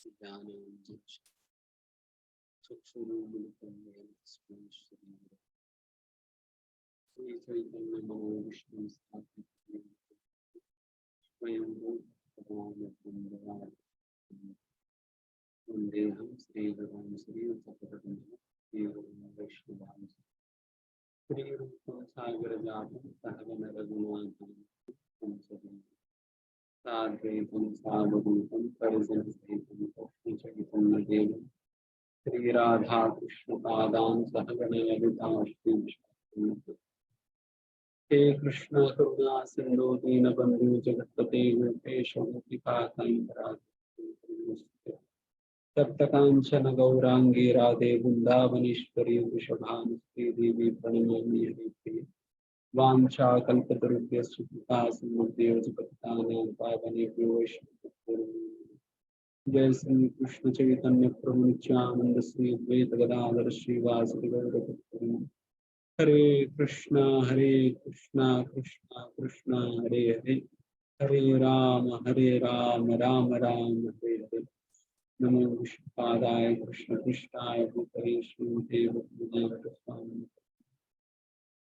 ज्ञानाञ्जनं चक्षुरुन्मिलितं येन तस्मै श्रीचैतन्यमनोभीष्टं स्थापितं स्वयं भगवान् वन्देऽहं श्रीगुरुं श्रीयुतपदं वैष्णवांश्च श्रीरूपं सागरजातं सहगण रघुनाथं साद्वैतं सावधूतं परिजनसहितं तस्मै श्रीराधा कृष्णपादान् सहगण ललिता श्रीविष्णु हे कृष्ण करुणा सिंधु दीनबंधु जगत्पते गोपेश सप्तकांचन गौरांगी राधे वृंदावनेश्वरी वृषभानुस्ते देवी प्रणमामि हरिप्रिये वाञ्छाकल्पतरुभ्यश्च कृपा सिन्धुभ्यो जगत्तानां पावनेभ्यो वैष्णवेभ्यो जय श्री कृष्ण चैतन्य प्रभु नित्यानंद श्री अद्वैत गदाधर श्रीवासदि गौरभक्तवृंद हरे कृष्णा कृष्णा कृष्णा हरे हरे हरे राम राम राम हरे हरे नमो विष्णुपादाय कृष्ण पृष्ठाय भूतले श्रीमते भक्तिवेदांत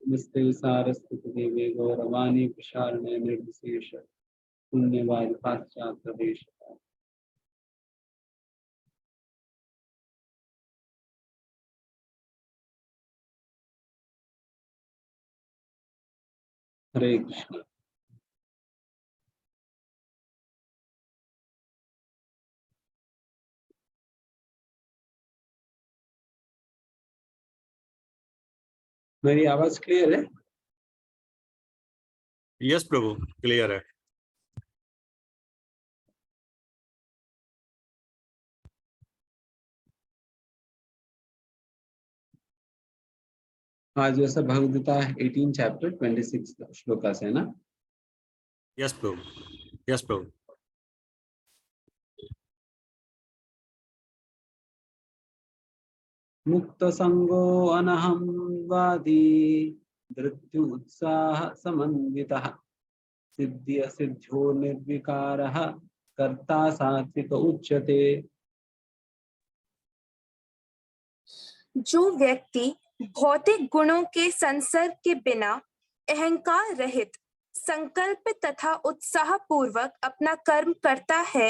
नमस्ते सारस्वती देवे गौरवाणी प्रसारणे निर्विशेष पुण्यवाद पाश्चात्य देश हरे कृष्ण। मेरी आवाज क्लियर है? यस प्रभु, क्लियर है। आज जैसा भगवद्गीता 18 चैप्टर 26 श्लोका से है ना? यस प्रभु, यस प्रभु। मुक्त संगो अनहं वादी धृत्य उत्साह समन्वितः सिद्ध्य सिद्ध्यो निर्विकारः कर्ता सात्विक उच्यते। जो व्यक्ति भौतिक गुणों के संसर्ग के बिना अहंकार रहित संकल्प तथा उत्साह पूर्वक अपना कर्म करता है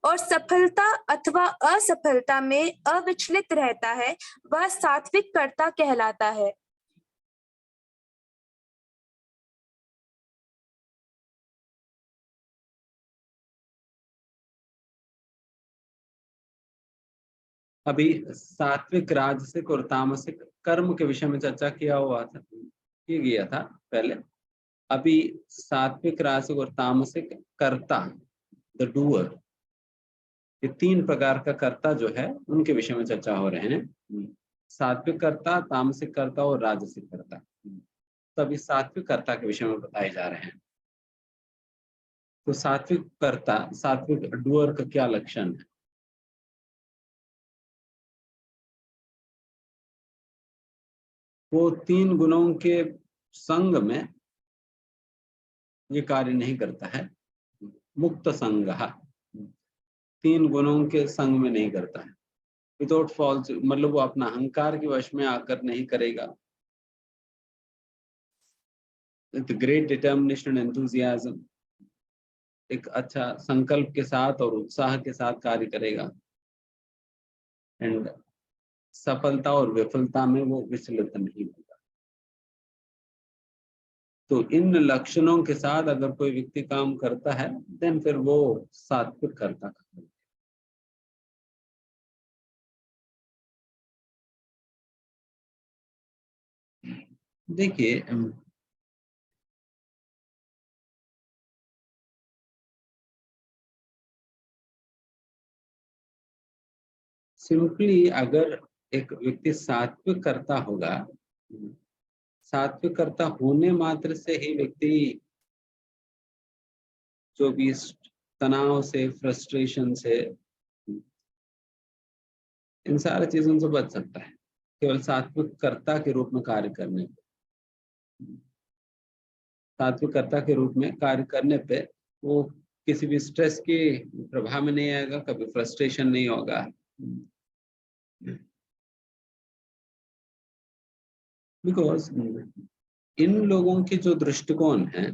और सफलता अथवा असफलता में अविचलित रहता है, वह सात्विक कर्ता कहलाता है। अभी सात्विक राजसिक और तामसिक कर्म के विषय में चर्चा किया गया था पहले। अभी सात्विक राजसिक और तामसिक कर्ता, द डूअर, ये तीन प्रकार का कर्ता जो है उनके विषय में चर्चा हो रहे हैं। सात्विक कर्ता, तामसिक कर्ता और राजसिक कर्ता। तो अभी सात्विक कर्ता के विषय में बताए जा रहे हैं। तो सात्विक कर्ता, सात्विक डूअर का क्या लक्षण है? वो तीन गुणों के संग में ये कार्य नहीं करता है। मुक्त संग, तीन गुणों के संग में नहीं करता है। विदाउट फॉल्स, मतलब वो अपना अहंकार के वश में आकर नहीं करेगा। ग्रेट डिटर्मिनेशन एंड एंथुसियाज्म, एक अच्छा संकल्प के साथ और उत्साह के साथ कार्य करेगा। एंड सफलता और विफलता में वो विचलित नहीं होगा। तो इन लक्षणों के साथ अगर कोई व्यक्ति काम करता है, देन फिर वो सात्विक कर्ता है। देखिए, सिंपली अगर एक व्यक्ति सात्विक कर्ता होगा, सात्विक कर्ता होने मात्र से ही व्यक्ति जो भी तनाव से, फ्रस्ट्रेशन से, इन सारी चीजों से बच सकता है केवल सात्विक कर्ता के रूप में कार्य करने पे। सात्विक कर्ता के रूप में कार्य करने पे वो किसी भी स्ट्रेस के प्रभाव में नहीं आएगा, कभी फ्रस्ट्रेशन नहीं होगा। बिकॉज इन लोगों के जो दृष्टिकोण है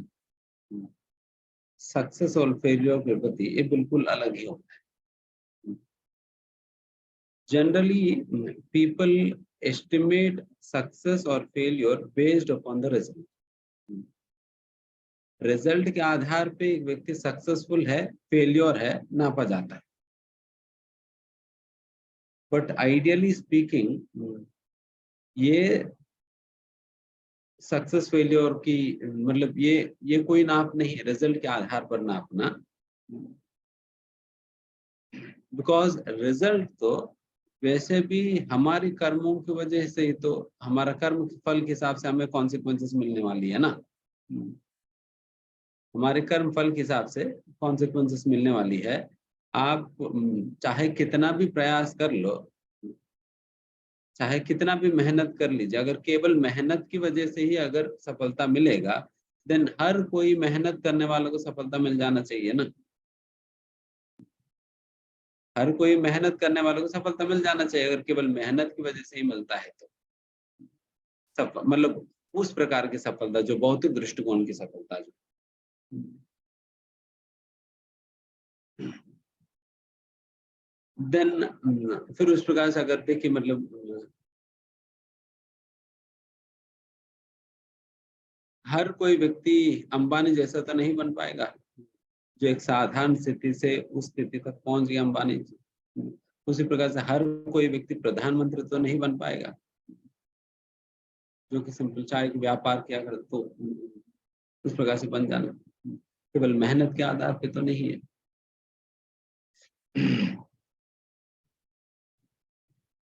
सक्सेस और फेलियर के प्रति, ये बिल्कुल अलग ही होता है। जनरली पीपल एस्टिमेट सक्सेस और failure based upon the result. Result के आधार पे एक व्यक्ति सक्सेसफुल है, फेलियर है, नापा जाता है। बट आइडियली स्पीकिंग ये सक्सेस फेलियर की मतलब ये कोई नाप नहीं है, रिजल्ट के आधार पर नापना। बिकॉज रिजल्ट तो वैसे भी हमारी कर्मों की वजह से ही तो, हमारा कर्म के फल के हिसाब से हमें कॉन्सिक्वेंसेस मिलने वाली है ना। हमारे कर्म फल के हिसाब से कॉन्सिक्वेंसेस मिलने वाली है। आप चाहे कितना भी प्रयास कर लो, चाहे कितना भी मेहनत कर लीजिए, अगर केवल मेहनत की वजह से ही अगर सफलता मिलेगा, देन हर कोई मेहनत करने वालों को सफलता मिल जाना चाहिए ना। हर कोई मेहनत करने वालों को सफलता मिल जाना चाहिए। अगर केवल मेहनत की वजह से ही मिलता है तो मतलब उस प्रकार की सफलता जो भौतिक दृष्टिकोण की सफलता जो, देन फिर उस प्रकार से अगर देखिए मतलब हर कोई व्यक्ति अंबानी जैसा तो नहीं बन पाएगा। जो एक साधारण स्थिति से उस स्थिति तक पहुंच गया अंबानी जी, उसी प्रकार से हर कोई व्यक्ति प्रधानमंत्री तो नहीं बन पाएगा। जो कि सिंपल चाय के व्यापार किया कर तो उस प्रकार से बन जाना केवल मेहनत के आधार पे तो नहीं है।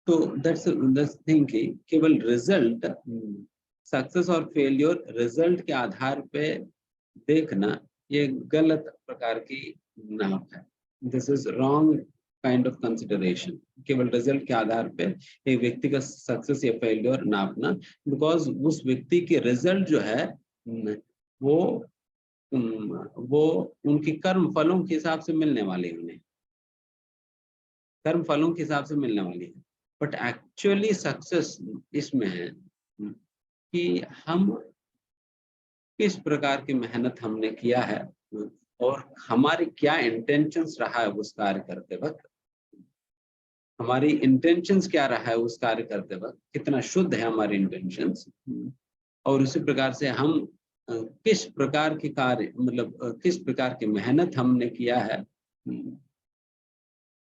तो दैट्स थिंग कि केवल रिजल्ट, सक्सेस और फेलियर रिजल्ट के आधार पे देखना, ये गलत प्रकार की नाप है। This is wrong kind of consideration. केवल रिजल्ट के आधार पे एक व्यक्ति का सक्सेस या फेलियर नापना, बिकॉज उस व्यक्ति के रिजल्ट जो है वो उनकी कर्म फलों के हिसाब से मिलने वाले हैं, उन्हें कर्म फलों के हिसाब से मिलने वाली है। बट एक्चुअली सक्सेस इसमें है कि हम किस प्रकार की मेहनत हमने किया है और हमारी क्या इंटेंशंस रहा है उस कार्य करते वक्त, हमारी इंटेंशंस क्या रहा है उस कार्य करते वक्त, कितना शुद्ध है हमारी इंटेंशंस, और उसी प्रकार से हम किस प्रकार के कार्य मतलब किस प्रकार की मेहनत हमने किया है।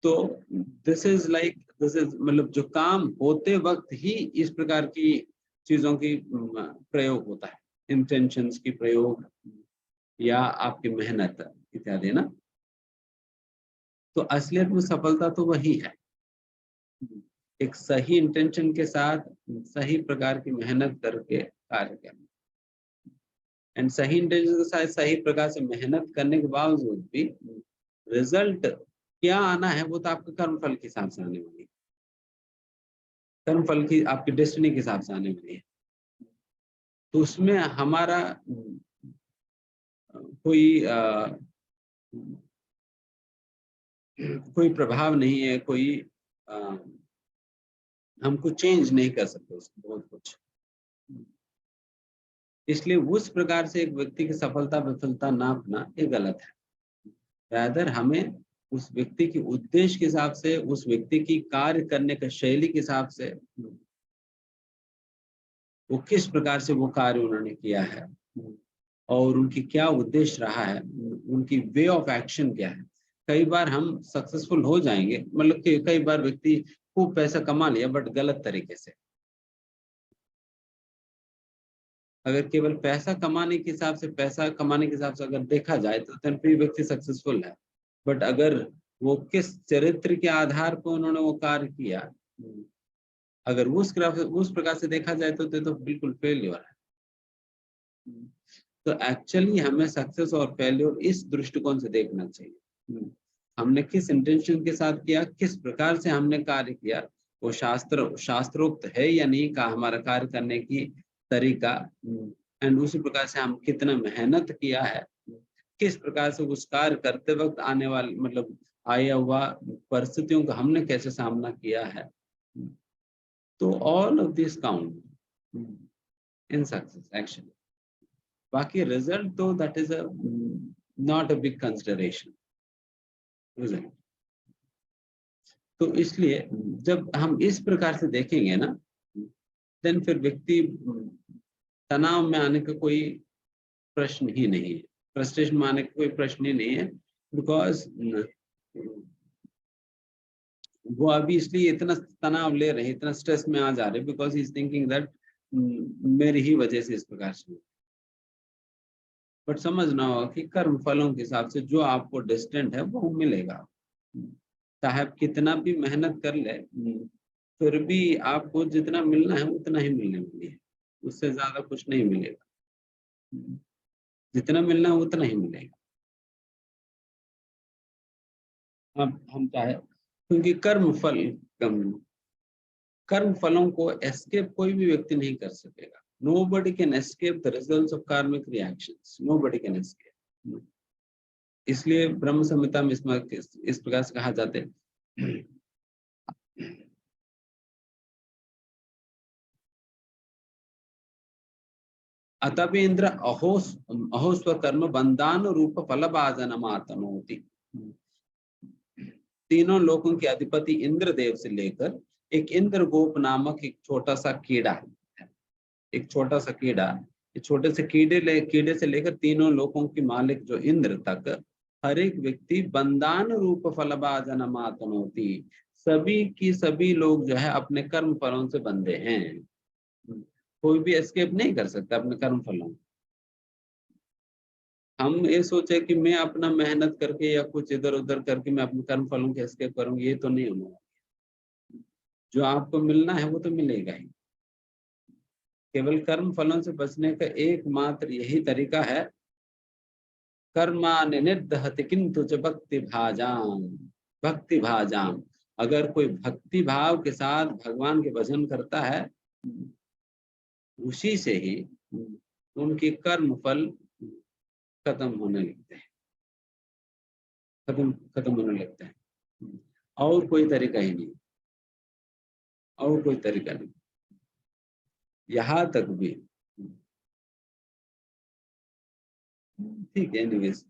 तो दिस इज मतलब जो काम होते वक्त ही इस प्रकार की चीजों की प्रयोग होता है, इंटेंशंस की प्रयोग या आपकी मेहनत इत्यादि ना। तो असलियत में सफलता तो वही है, एक सही इंटेंशन के साथ सही प्रकार की मेहनत करके कार्य करना। एंड सही इंटेंशन के साथ सही प्रकार से मेहनत करने के बावजूद भी रिजल्ट क्या आना है वो तो आपके कर्म फल के हिसाब से आने वाली है, कर्म फल की आपकी डेस्टिनी के हिसाब से आने वाली है। तो उसमें हमारा कोई प्रभाव नहीं है, कोई हम कुछ चेंज नहीं कर सकते उसको बहुत कुछ। इसलिए उस प्रकार से एक व्यक्ति की सफलता विफलता नापना ये गलत है। रादर हमें उस व्यक्ति के उद्देश्य के हिसाब से, उस व्यक्ति की कार्य करने का शैली के हिसाब से, वो किस प्रकार से वो कार्य उन्होंने किया है और उनकी क्या उद्देश्य रहा है, उनकी वे ऑफ एक्शन क्या है। कई बार हम सक्सेसफुल हो जाएंगे, मतलब कि कई बार व्यक्ति खूब पैसा कमा लिया बट गलत तरीके से। अगर केवल पैसा कमाने के हिसाब से अगर देखा जाए तो फिर व्यक्ति सक्सेसफुल है। बट अगर वो किस चरित्र के आधार पर उन्होंने वो कार्य किया, अगर उस प्रकार से देखा जाए तो बिल्कुल फेलियर है। तो एक्चुअली हमें सक्सेस और फेलियर इस दृष्टिकोण से देखना चाहिए। हमने किस इंटेंशन के साथ किया, किस प्रकार से हमने कार्य किया, वो शास्त्रोक्त है या नहीं का हमारा कार्य करने की तरीका, एंड उसी प्रकार से हम कितना मेहनत किया है, किस प्रकार से उस कार्य करते वक्त आने वाले मतलब आया हुआ परिस्थितियों का हमने कैसे सामना किया है। तो all of this count in success actually. बाकी रिजल्ट तो that is a not a big consideration result. तो इसलिए जब हम इस प्रकार से देखेंगे ना, देन फिर व्यक्ति तनाव में आने का कोई प्रश्न ही नहीं है, फ्रस्ट्रेशन में आने का कोई प्रश्न ही नहीं है। बिकॉज वो अभी इसलिए इतना तनाव ले रहे हैं, इतना स्ट्रेस में आ जा रहे हैं, because he is thinking that मेरी ही वजह से इस प्रकार से। बट समझना होगा कि कर्म फलों के हिसाब से जो आपको डिस्टेंट है वो मिलेगा। चाहे आप कितना भी मेहनत कर ले, फिर भी आपको जितना मिलना है उतना ही मिलने वाली है, उससे ज्यादा कुछ नहीं मिलेगा। जितना मिलना है उतना ही मिलेगा। अब हम चाहे, क्योंकि कर्म फलों को एस्केप कोई भी व्यक्ति नहीं कर सकेगा। Nobody can escape the results of karmic reactions. Nobody can escape. इसलिए ब्रह्म संहिता में इस प्रकार से कहा जाता है, अतः इंद्र अहोस्व कर्म बंधान रूप फल भाजनमातनोति। तीनों लोगों के अधिपति इंद्रदेव से लेकर एक इंद्र गोप नामक एक छोटा सा कीड़ा है, एक छोटा सा कीड़ा, छोटे से कीड़े से लेकर तीनों लोगों की मालिक जो इंद्र तक, हर एक व्यक्ति बंधान रूप फलभाजनमातनोति, सभी की सभी लोग जो है अपने कर्म फलों से बंधे हैं। कोई भी एस्केप नहीं कर सकता अपने कर्म फलों। हम ये सोचे कि मैं अपना मेहनत करके या कुछ इधर उधर करके मैं अपने कर्म फलों के एस्केप करूंगी, ये तो नहीं होगा। जो आपको मिलना है वो तो मिलेगा ही। केवल कर्म फलों से बचने का एकमात्र यही तरीका है, कर्माणि निर्दहति किंतु च भक्ति भाजाम। अगर कोई भक्ति भाव के साथ भगवान के भजन करता है, उसी से ही उनके कर्म फल खत्म होने लगते हैं, खत्म होने लगते हैं। और कोई तरीका ही नहीं, और कोई तरीका नहीं। यहाँ तक भी ठीक है। एनीवेज,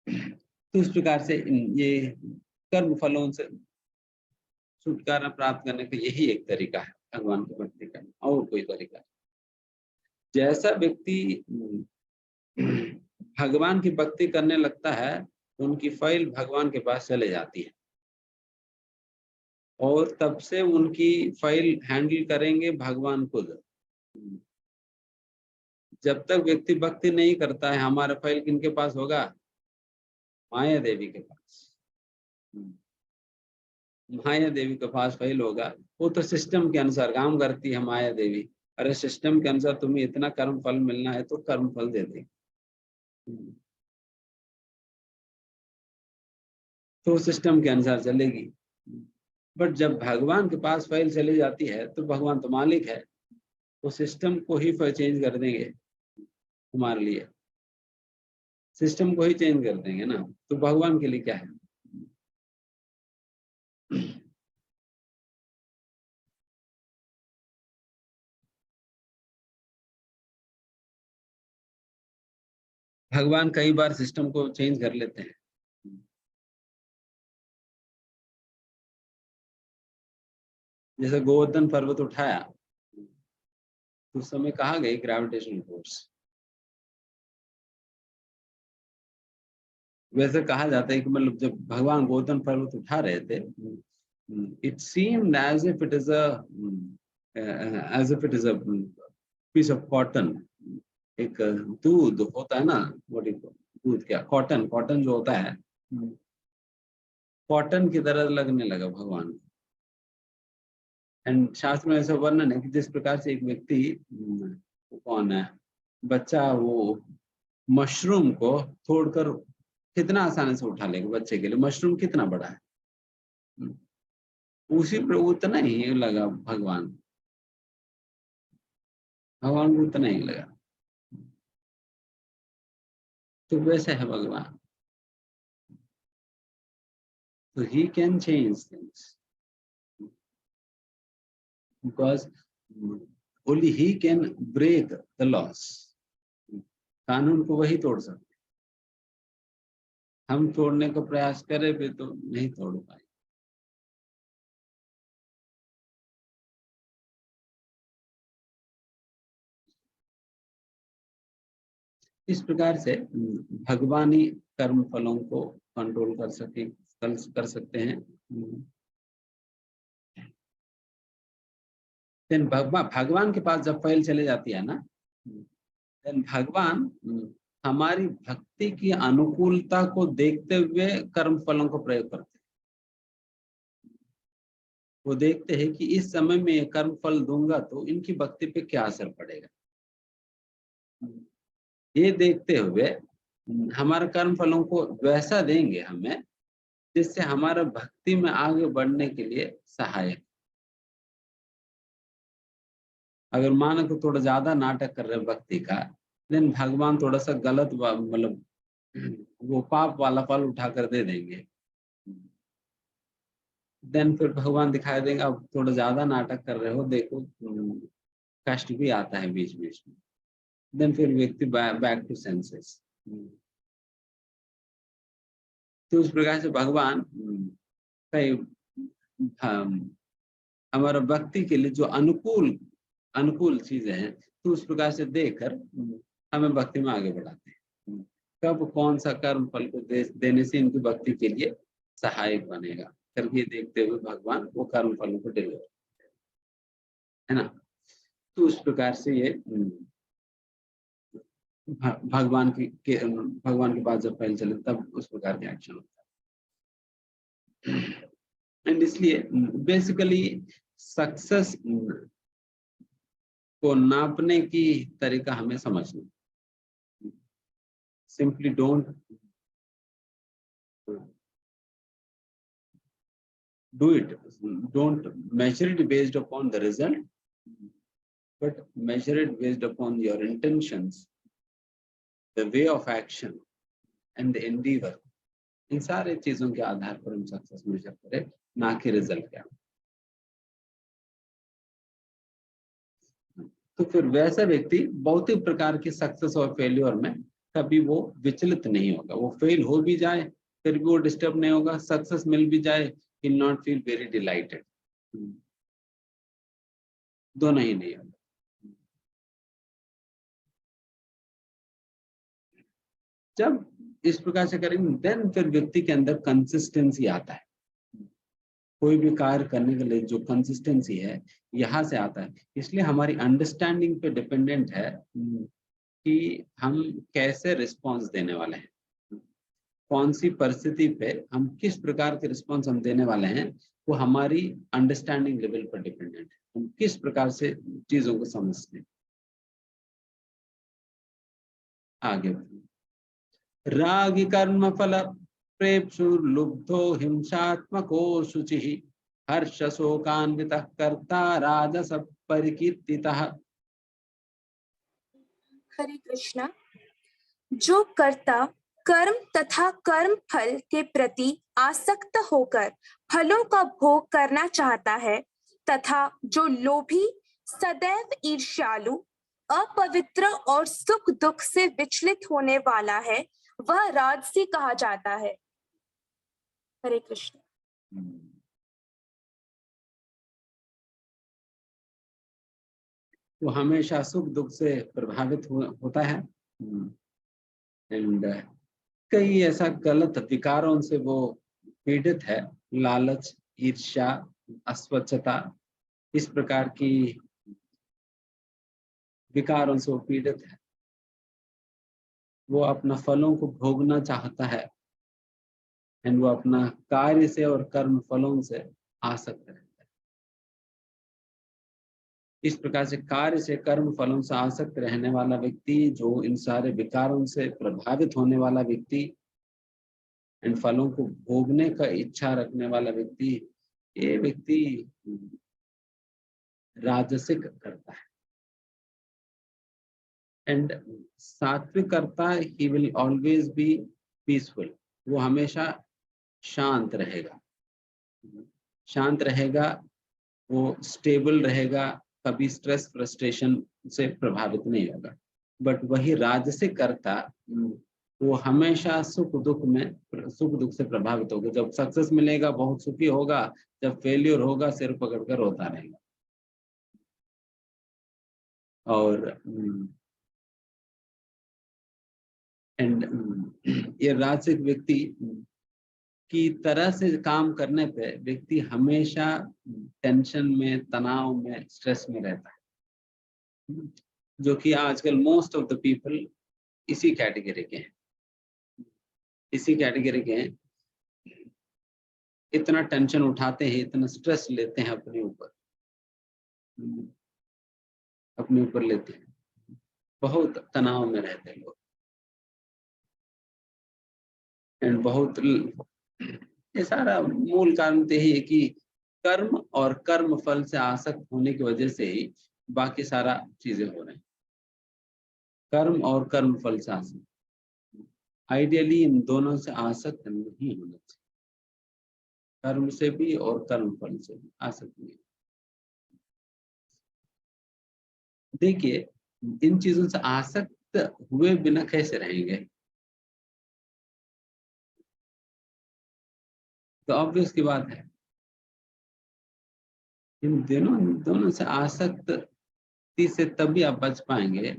तो इस प्रकार से ये कर्म फलों से छुटकारा प्राप्त करने का यही एक तरीका है, भगवान की भक्ति करना, और कोई तरीका नहीं। जैसा व्यक्ति भगवान की भक्ति करने लगता है, तो उनकी फाइल भगवान के पास चले जाती है, और तब से उनकी फाइल हैंडल करेंगे भगवान खुद। जब तक व्यक्ति भक्ति नहीं करता है, हमारा फाइल किनके पास होगा? माया देवी के पास। माया देवी के पास फाइल होगा। वो तो सिस्टम के अनुसार काम करती है माया देवी। अरे सिस्टम के अनुसार तुम्हें इतना कर्म फल मिलना है तो कर्म फल दे देगी, तो सिस्टम के अनुसार चलेगी। बट जब भगवान के पास फाइल चली जाती है, तो भगवान तो मालिक है, तो सिस्टम को ही चेंज कर देंगे तुम्हारे लिए, सिस्टम को ही चेंज कर देंगे ना। तो भगवान के लिए क्या है? भगवान कई बार सिस्टम को चेंज कर लेते हैं। जैसे गोवर्धन पर्वत उठाया, उस समय कहा गई ग्रेविटेशनल फोर्स। वैसे कहा जाता है कि मतलब जब भगवान गोवर्धन पर्वत उठा रहे थे, it seemed as if it is a piece of cotton. एक दूध होता है ना, दूध क्या, कॉटन जो होता है, कॉटन की तरह लगने लगा भगवान। एंड शास्त्र में ऐसा वर्णन है कि जिस प्रकार से एक व्यक्ति, कौन है बच्चा, वो मशरूम को तोड़कर कितना आसानी से उठा लेगा। बच्चे के लिए मशरूम कितना बड़ा है, उसी पर उतना ही लगा भगवान को उतना ही लगा। तो वैसे है भगवान, तो he can change things because only he can break the laws. कानून को वही तोड़ सकते, हम तोड़ने का प्रयास करें भी तो नहीं तोड़ पाए। इस प्रकार से भगवान ही कर्म फलों को कंट्रोल कर सकते हैं। देन भगवान के पास जब फाइल चले जाती है ना, देन भगवान हमारी भक्ति की अनुकूलता को देखते हुए कर्म फलों को प्रयोग करते हैं। वो देखते हैं कि इस समय में ये कर्म फल दूंगा तो इनकी भक्ति पे क्या असर पड़ेगा। ये देखते हुए हमारे कर्म फलों को वैसा देंगे हमें जिससे हमारा भक्ति में आगे बढ़ने के लिए सहायक। अगर मानो तो थोड़ा ज्यादा नाटक कर रहे भक्ति का, देन भगवान थोड़ा सा गलत मतलब वो पाप वाला फल उठाकर दे देंगे। देन फिर भगवान दिखाई देंगे अब थोड़ा ज्यादा नाटक कर रहे हो, देखो कष्ट भी आता है बीच बीच में। देन फिर व्यक्ति बैक टू सेंसेस। तो उस प्रकार से भगवान कई हमारा भक्ति के लिए जो अनुकूल चीजें हैं, तो उस प्रकार से देकर हमें भक्ति में आगे बढ़ाते हैं। कब कौन सा कर्म फल को देने से इनकी भक्ति के लिए सहायक बनेगा करके देखते हुए भगवान वो कर्म फलों को डिलीवर है ना। तो उस प्रकार से ये भगवान के पास जब पहले चले तब उस प्रकार के एक्शन होता है। एंड इसलिए बेसिकली सक्सेस को नापने की तरीका हमें समझना। Simply don't do it, don't measure it based upon the result, but measure it based upon your intentions, the way of action and the endeavor. इन सारे चीजों के आधार पर हम सक्सेस मेजर करें, ना कि रिजल्ट क्या। तो फिर वैसा व्यक्ति बहुत ही प्रकार की सक्सेस और फेल्योर में कभी वो विचलित नहीं होगा। वो फेल हो भी जाए फिर भी वो डिस्टर्ब नहीं होगा, सक्सेस मिल भी जाए will not feel very delighted. दोनों ही नहीं होगा। जब इस प्रकार से करेंगे देन फिर व्यक्ति के अंदर कंसिस्टेंसी आता है। कोई भी कार्य करने के लिए जो कंसिस्टेंसी है यहाँ से आता है। इसलिए हमारी अंडरस्टैंडिंग पे डिपेंडेंट है कि हम कैसे रिस्पॉन्स देने वाले हैं, कौन सी परिस्थिति पे हम किस प्रकार के रिस्पॉन्स हम देने वाले हैं, वो हमारी अंडरस्टैंडिंग लेवल पर डिपेंडेंट है। हम किस प्रकार से चीजों को समझते हैं। आगे राग कर्म फल प्रेप्सु लुब्धो हिंसात्मको शुचि हर्ष शोकान्वित कर्ता राजस परिकीर्तितः। हरे कृष्णा। जो कर्ता कर्म तथा कर्म फल के प्रति आसक्त होकर फलों का भोग करना चाहता है तथा जो लोभी, सदैव ईर्ष्यालु, अपवित्र और सुख दुख से विचलित होने वाला है, वह राजसी कहा जाता है। हरे कृष्ण। वो हमेशा सुख दुख से प्रभावित होता है एंड कई ऐसा गलत विकारों से वो पीड़ित है। लालच, ईर्ष्या, अस्वच्छता, इस प्रकार की विकारों से वो पीड़ित है। वो अपना फलों को भोगना चाहता है एंड वो अपना कार्य से और कर्म फलों से आसक्त रहता है। इस प्रकार से कार्य से कर्म फलों से आसक्त रहने वाला व्यक्ति, जो इन सारे विकारों से प्रभावित होने वाला व्यक्ति इन फलों को भोगने का इच्छा रखने वाला व्यक्ति, ये व्यक्ति राजसिक करता है। एंड सात्विक कर्ता he will always be peaceful, वो हमेशा शांत रहेगा, शांत रहेगा, वो स्टेबल रहेगा, कभी स्ट्रेस फ्रस्ट्रेशन से प्रभावित नहीं होगा। बट वही राजसिक कर्ता वो हमेशा सुख दुख से प्रभावित होगा। जब सक्सेस मिलेगा बहुत सुखी होगा, जब फेल्यूर होगा सिर पकड़कर रोता रहेगा। और ये राजसिक व्यक्ति की तरह से काम करने पे व्यक्ति हमेशा टेंशन में, तनाव में, स्ट्रेस में रहता है, जो कि आजकल मोस्ट ऑफ द पीपल इसी कैटेगरी के हैं, इसी कैटेगरी के हैं। इतना टेंशन उठाते हैं, इतना स्ट्रेस लेते हैं अपने ऊपर लेते हैं, बहुत तनाव में रहते हैं लोग। एंड बहुत ये सारा मूल कारण तो यही है कि कर्म और कर्म फल से आसक्त होने की वजह से ही बाकी सारा चीजें हो रहे हैं। कर्म और कर्म फल से आसक्त, आइडियली इन दोनों से आसक्त नहीं होना चाहिए, कर्म से भी और कर्म फल से भी आसक्त नहीं। देखिए, इन चीजों से आसक्त हुए बिना कैसे रहेंगे? तो ऑब्वियस की बात है, इन दोनों से आसक्ति से तभी आप बच पाएंगे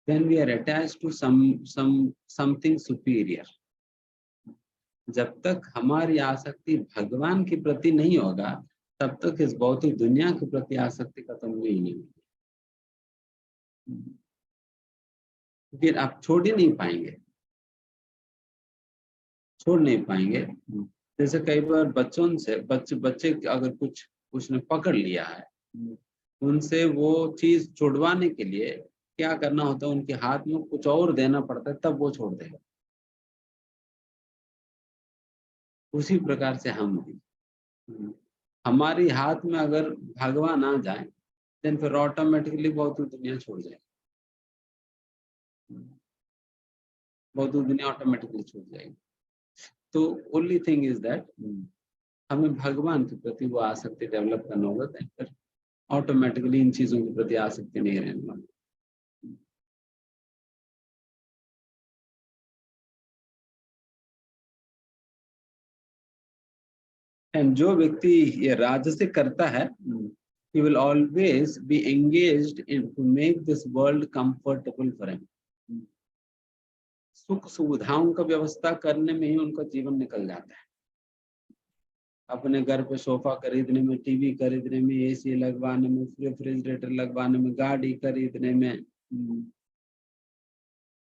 when we are attached to something superior। जब तक हमारी आसक्ति भगवान के प्रति नहीं होगा, तब तक इस भौतिक दुनिया के प्रति आसक्ति खत्म हुई नहीं होगी। फिर आप छोड़ ही नहीं पाएंगे, छोड़ नहीं पाएंगे। जैसे कई बार बच्चों से बच्चे अगर कुछ उसने पकड़ लिया है, उनसे वो चीज छुड़वाने के लिए क्या करना होता है, उनके हाथ में कुछ और देना पड़ता है, तब वो छोड़ देगा। उसी प्रकार से हम भी, हमारी हाथ में अगर भगवान आ जाए, देन फिर ऑटोमेटिकली बहुत दुनिया छोड़ जाएगी, बहुत दुनिया ऑटोमेटिकली छोड़ जाएगी। तो ओनली थिंग इज दैट हमें भगवान के प्रति वो आसक्ति डेवलप करना होगा, देन फिर ऑटोमेटिकली इन चीजों के प्रति आसक्ति नहीं रहने वाली। एंड जो व्यक्ति ये राजसिक करता है, he will always be engaged in to make this world comfortable for him। सुख सुविधाओं का व्यवस्था करने में ही उनका जीवन निकल जाता है। अपने घर पे सोफा खरीदने में, टीवी खरीदने में, एसी लगवाने में, रेफ्रिजरेटर लगवाने में, गाड़ी खरीदने में,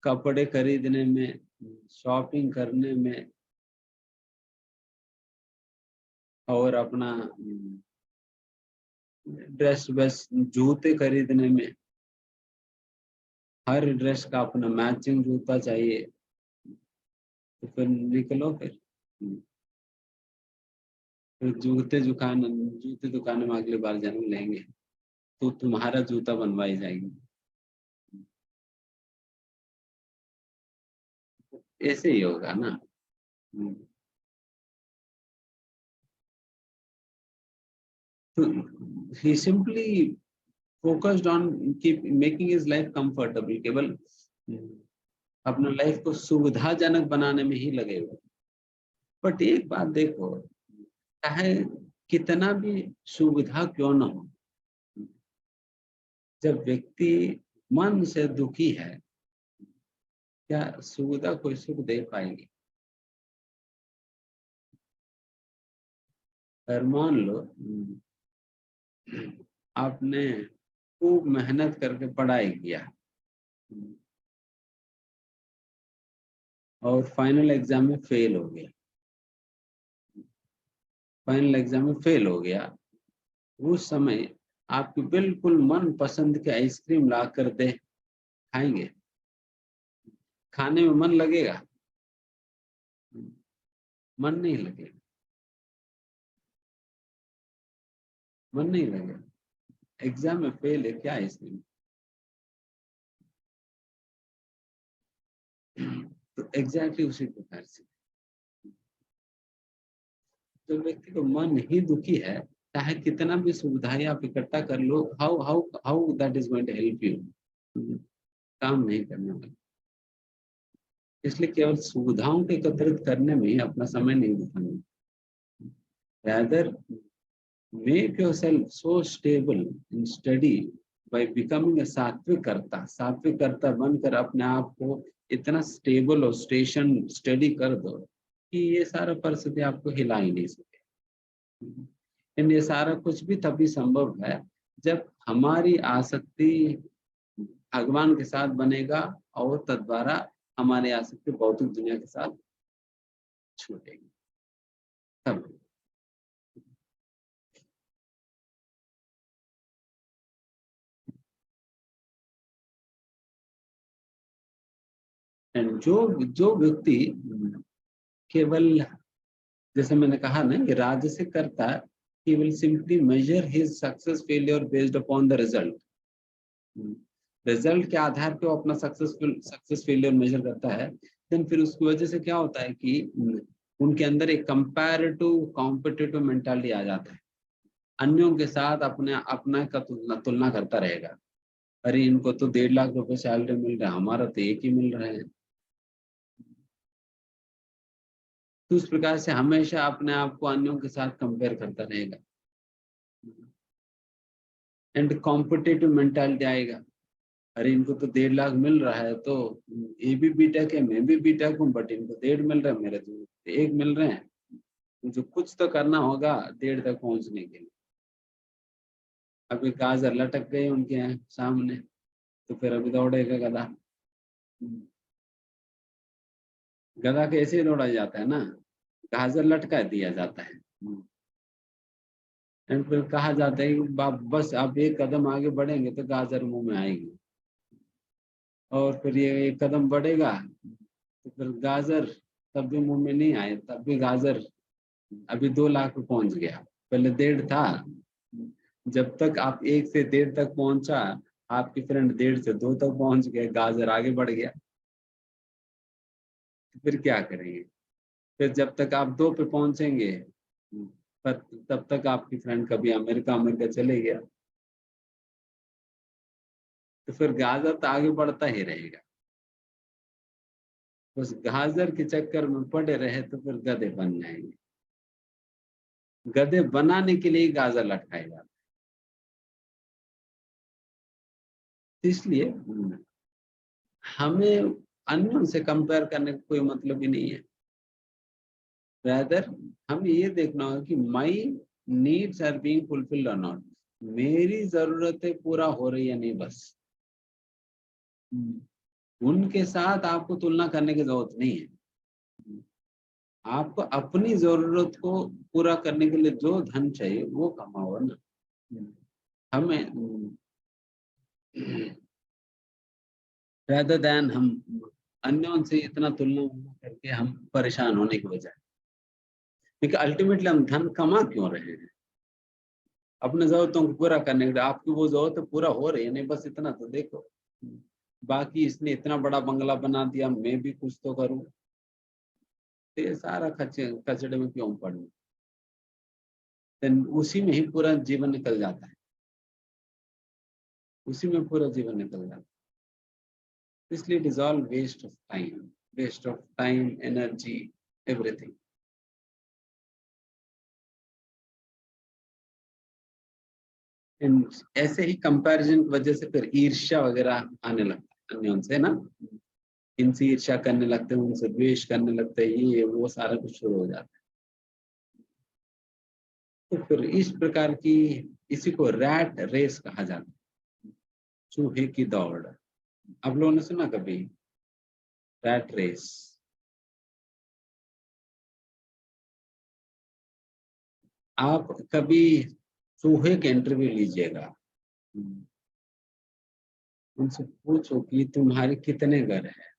कपड़े खरीदने में, शॉपिंग करने में, और अपना ड्रेस बस जूते खरीदने में, हर ड्रेस का अपना मैचिंग जूता चाहिए। तो फिर निकलो, फिर जूते दुकान में अगली बार जन्म लेंगे तो तुम्हारा जूता बनवाई जाएगी। ऐसे ही होगा ना। तो he simply focused on keep making his life comfortable, केवल अपना लाइफ को सुविधाजनक बनाने में ही लगे हुए। बट एक बात देखो, चाहे कितना भी सुविधा क्यों ना हो, जब व्यक्ति मन से दुखी है, क्या सुविधा कोई सुख दे पाएगी? अगर मान लो आपने खूब मेहनत करके पढ़ाई किया और फाइनल एग्जाम में फेल हो गया, उस समय आपकी बिल्कुल मन पसंद के आइसक्रीम ला कर दे, खाएंगे? खाने में मन लगेगा? मन नहीं लगेगा, मन नहीं लगेगा। एग्जाम में फेल है, क्या आइसक्रीम? तो एग्जैक्टली उसी प्रकार से जो व्यक्ति को मन ही दुखी है, चाहे कितना भी सुविधाएं आप इकट्ठा कर लो, how how how that is going to help you, काम नहीं करने वाला। इसलिए केवल सुविधाओं को एकत्रित करने में ही अपना समय नहीं बिताना, rather make yourself so stable in study by becoming a सात्विक कर्ता बनकर अपने आप को इतना स्टेबल और स्टडी कर दो कि ये सारा परिस्थिति आपको हिला ही नहीं सके। ये सारा कुछ भी तभी संभव है जब हमारी आसक्ति भगवान के साथ बनेगा और तद्वारा हमारी आसक्ति भौतिक दुनिया के साथ छूटेगी तब। एंड जो व्यक्ति केवल, जैसे मैंने कहा ना, कि राजसिक करता he will simply measure his success failure based upon the result. Result के आधार पे वो अपना सक्सेस फेलियर मेजर करता है। देन फिर उसकी वजह से क्या होता है कि उनके अंदर एक कंपैरेटिव कॉम्पिटिटिव मेंटालिटी आ जाता है, अन्यों के साथ अपना का तुलना करता रहेगा। अरे इनको तो 1.5 लाख रुपए सैलरी मिल रहा है, हमारा तो 1 ही मिल रहा है। तो उस प्रकार से हमेशा अपने आप को अन्यों के साथ कंपेयर करता रहेगा एंड कॉम्पिटिटिव मेंटालिटी आएगा। अरे इनको तो 1.5 लाख मिल रहा है, तो ये भी बीटेक है, मैं भी बीटेक हूँ, बट इनको 1.5 मिल रहा है, मेरे तो 1 मिल रहे हैं। मुझे कुछ तो करना होगा 1.5 तक पहुंचने के लिए। अभी गाजर लटक गए उनके यहाँ सामने, तो फिर अभी दौड़ेगा गधा। गधा कैसे दौड़ा जाता है ना, गाजर लटका दिया जाता है एंड फिर कहा जाता है कि बस आप 1 कदम आगे बढ़ेंगे तो गाजर मुंह में आएगी, और फिर ये 1 कदम बढ़ेगा तो फिर गाजर तब भी मुंह में नहीं आए, तब भी गाजर अभी 2 लाख पे पहुंच गया, पहले 1.5 था। जब तक आप 1 से 1.5 तक पहुंचा, आपकी फ्रेंड 1.5 से 2 तक पहुंच गए, गाजर आगे बढ़ गया। तो फिर क्या करेंगे? फिर जब तक आप 2 पे पहुंचेंगे, पर तब तक आपकी फ्रेंड कभी अमेरिका चले गया। तो फिर गाजर तो आगे बढ़ता ही रहेगा। उस गाजर के चक्कर में पड़े रहे तो फिर गधे बन जाएंगे। गधे बनाने के लिए गाजर लटकाए जाते। इसलिए हमें अन्यों से कंपेयर करने का कोई मतलब ही नहीं है। रादर हमें ये देखना होगा कि my needs are being fulfilled और नॉट, मेरी जरूरतें पूरा हो रही है नहीं, बस। उनके साथ आपको तुलना करने की जरूरत नहीं है। आपको अपनी जरूरत को पूरा करने के लिए जो धन चाहिए वो कमाओ ना। हमें rather than हम अन्यों से इतना तुलना करके हम परेशान होने की बजाय, क्योंकि अल्टीमेटली हम धन कमा क्यों रहे हैं? अपने जरूरतों को पूरा करने के लिए। आपकी वो जरूरत पूरा हो रही है नहीं, बस इतना तो देखो। बाकी इसने इतना बड़ा बंगला बना दिया, मैं भी कुछ तो करूं। तो ये सारा कचड़े में क्यों पड़ना? उसी में ही पूरा जीवन निकल जाता है, उसी में पूरा जीवन निकल जाता है। इसलिए it is all waste of time, energy, everything. ऐसे ही कंपैरिजन की वजह से फिर ईर्ष्या वगैरह आने लगता है अन्यों से ना। इनसे ईर्ष्या करने लगते हैं, उनसे द्वेष करने लगते हैं, ये वो सारा कुछ शुरू हो जाता है। तो फिर इस प्रकार की, इसी को रैट रेस कहा जाता है, चूहे की दौड़। आप लोगों ने सुना कभी रैट रेस? आप कभी चूहे के इंटरव्यू लीजिएगा, उनसे पूछो कि तुम्हारे कितने घर हैं?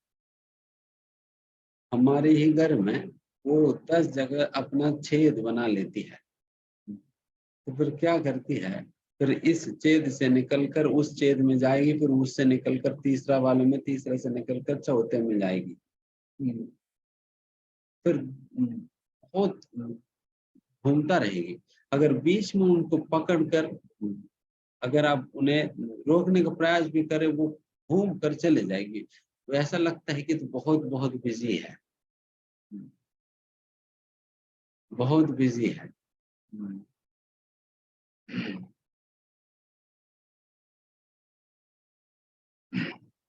हमारे ही घर में वो 10 जगह अपना छेद बना लेती है। तो फिर क्या करती है, फिर इस छेद से निकलकर उस छेद में जाएगी, फिर उससे निकलकर तीसरा वाले में, तीसरे से निकलकर चौथे में जाएगी। फिर बहुत घूमता रहेगी। अगर बीच में उनको पकड़कर अगर आप उन्हें रोकने का प्रयास भी करें, वो घूम कर चले जाएगी। तो ऐसा लगता है कि तो बहुत बहुत बिजी है, बहुत बिजी है।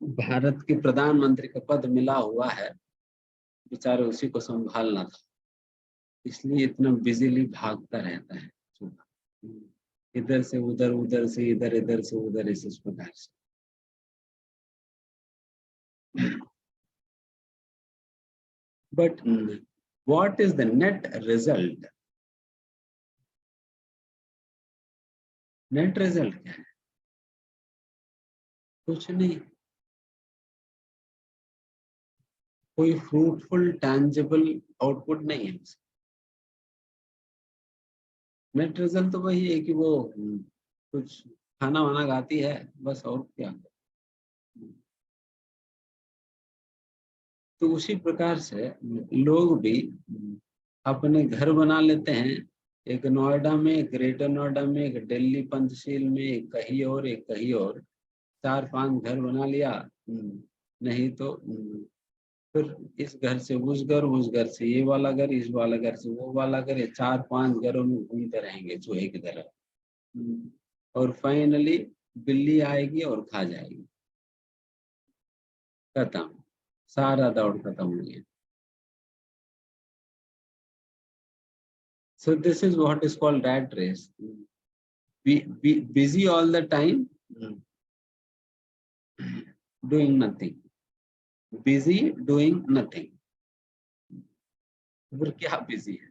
भारत के प्रधानमंत्री का पद मिला हुआ है, बेचारे उसी को संभालना था, इसलिए इतना बिजीली भागता रहता है। इधर से उधर, उधर से इधर, इधर से उधर, इस प्रकार से। But what is the net result? Net result क्या है? कुछ नहीं, कोई फ्रूटफुल टैंजिबल आउटपुट नहीं है। नेट रिजल्ट तो वही है कि वो कुछ खाना वाना खाती है, बस, और क्या। तो उसी प्रकार से लोग भी अपने घर बना लेते हैं, एक नोएडा में, एक ग्रेटर नोएडा में, एक दिल्ली पंचशील में, एक कहीं और, एक कहीं और, 4-5 घर बना लिया। नहीं तो फिर इस घर से उस घर से ये वाला घर, इस वाला घर से वो वाला घर, ये 4-5 घरों में घूमते रहेंगे चूहे की तरह। और फाइनली बिल्ली आएगी और खा जाएगी, खत्म, सारा दौड़ खत्म हो गया। So this is what is called rat race. Be busy all the time, doing nothing. Busy doing nothing. फिर क्या बिजी है?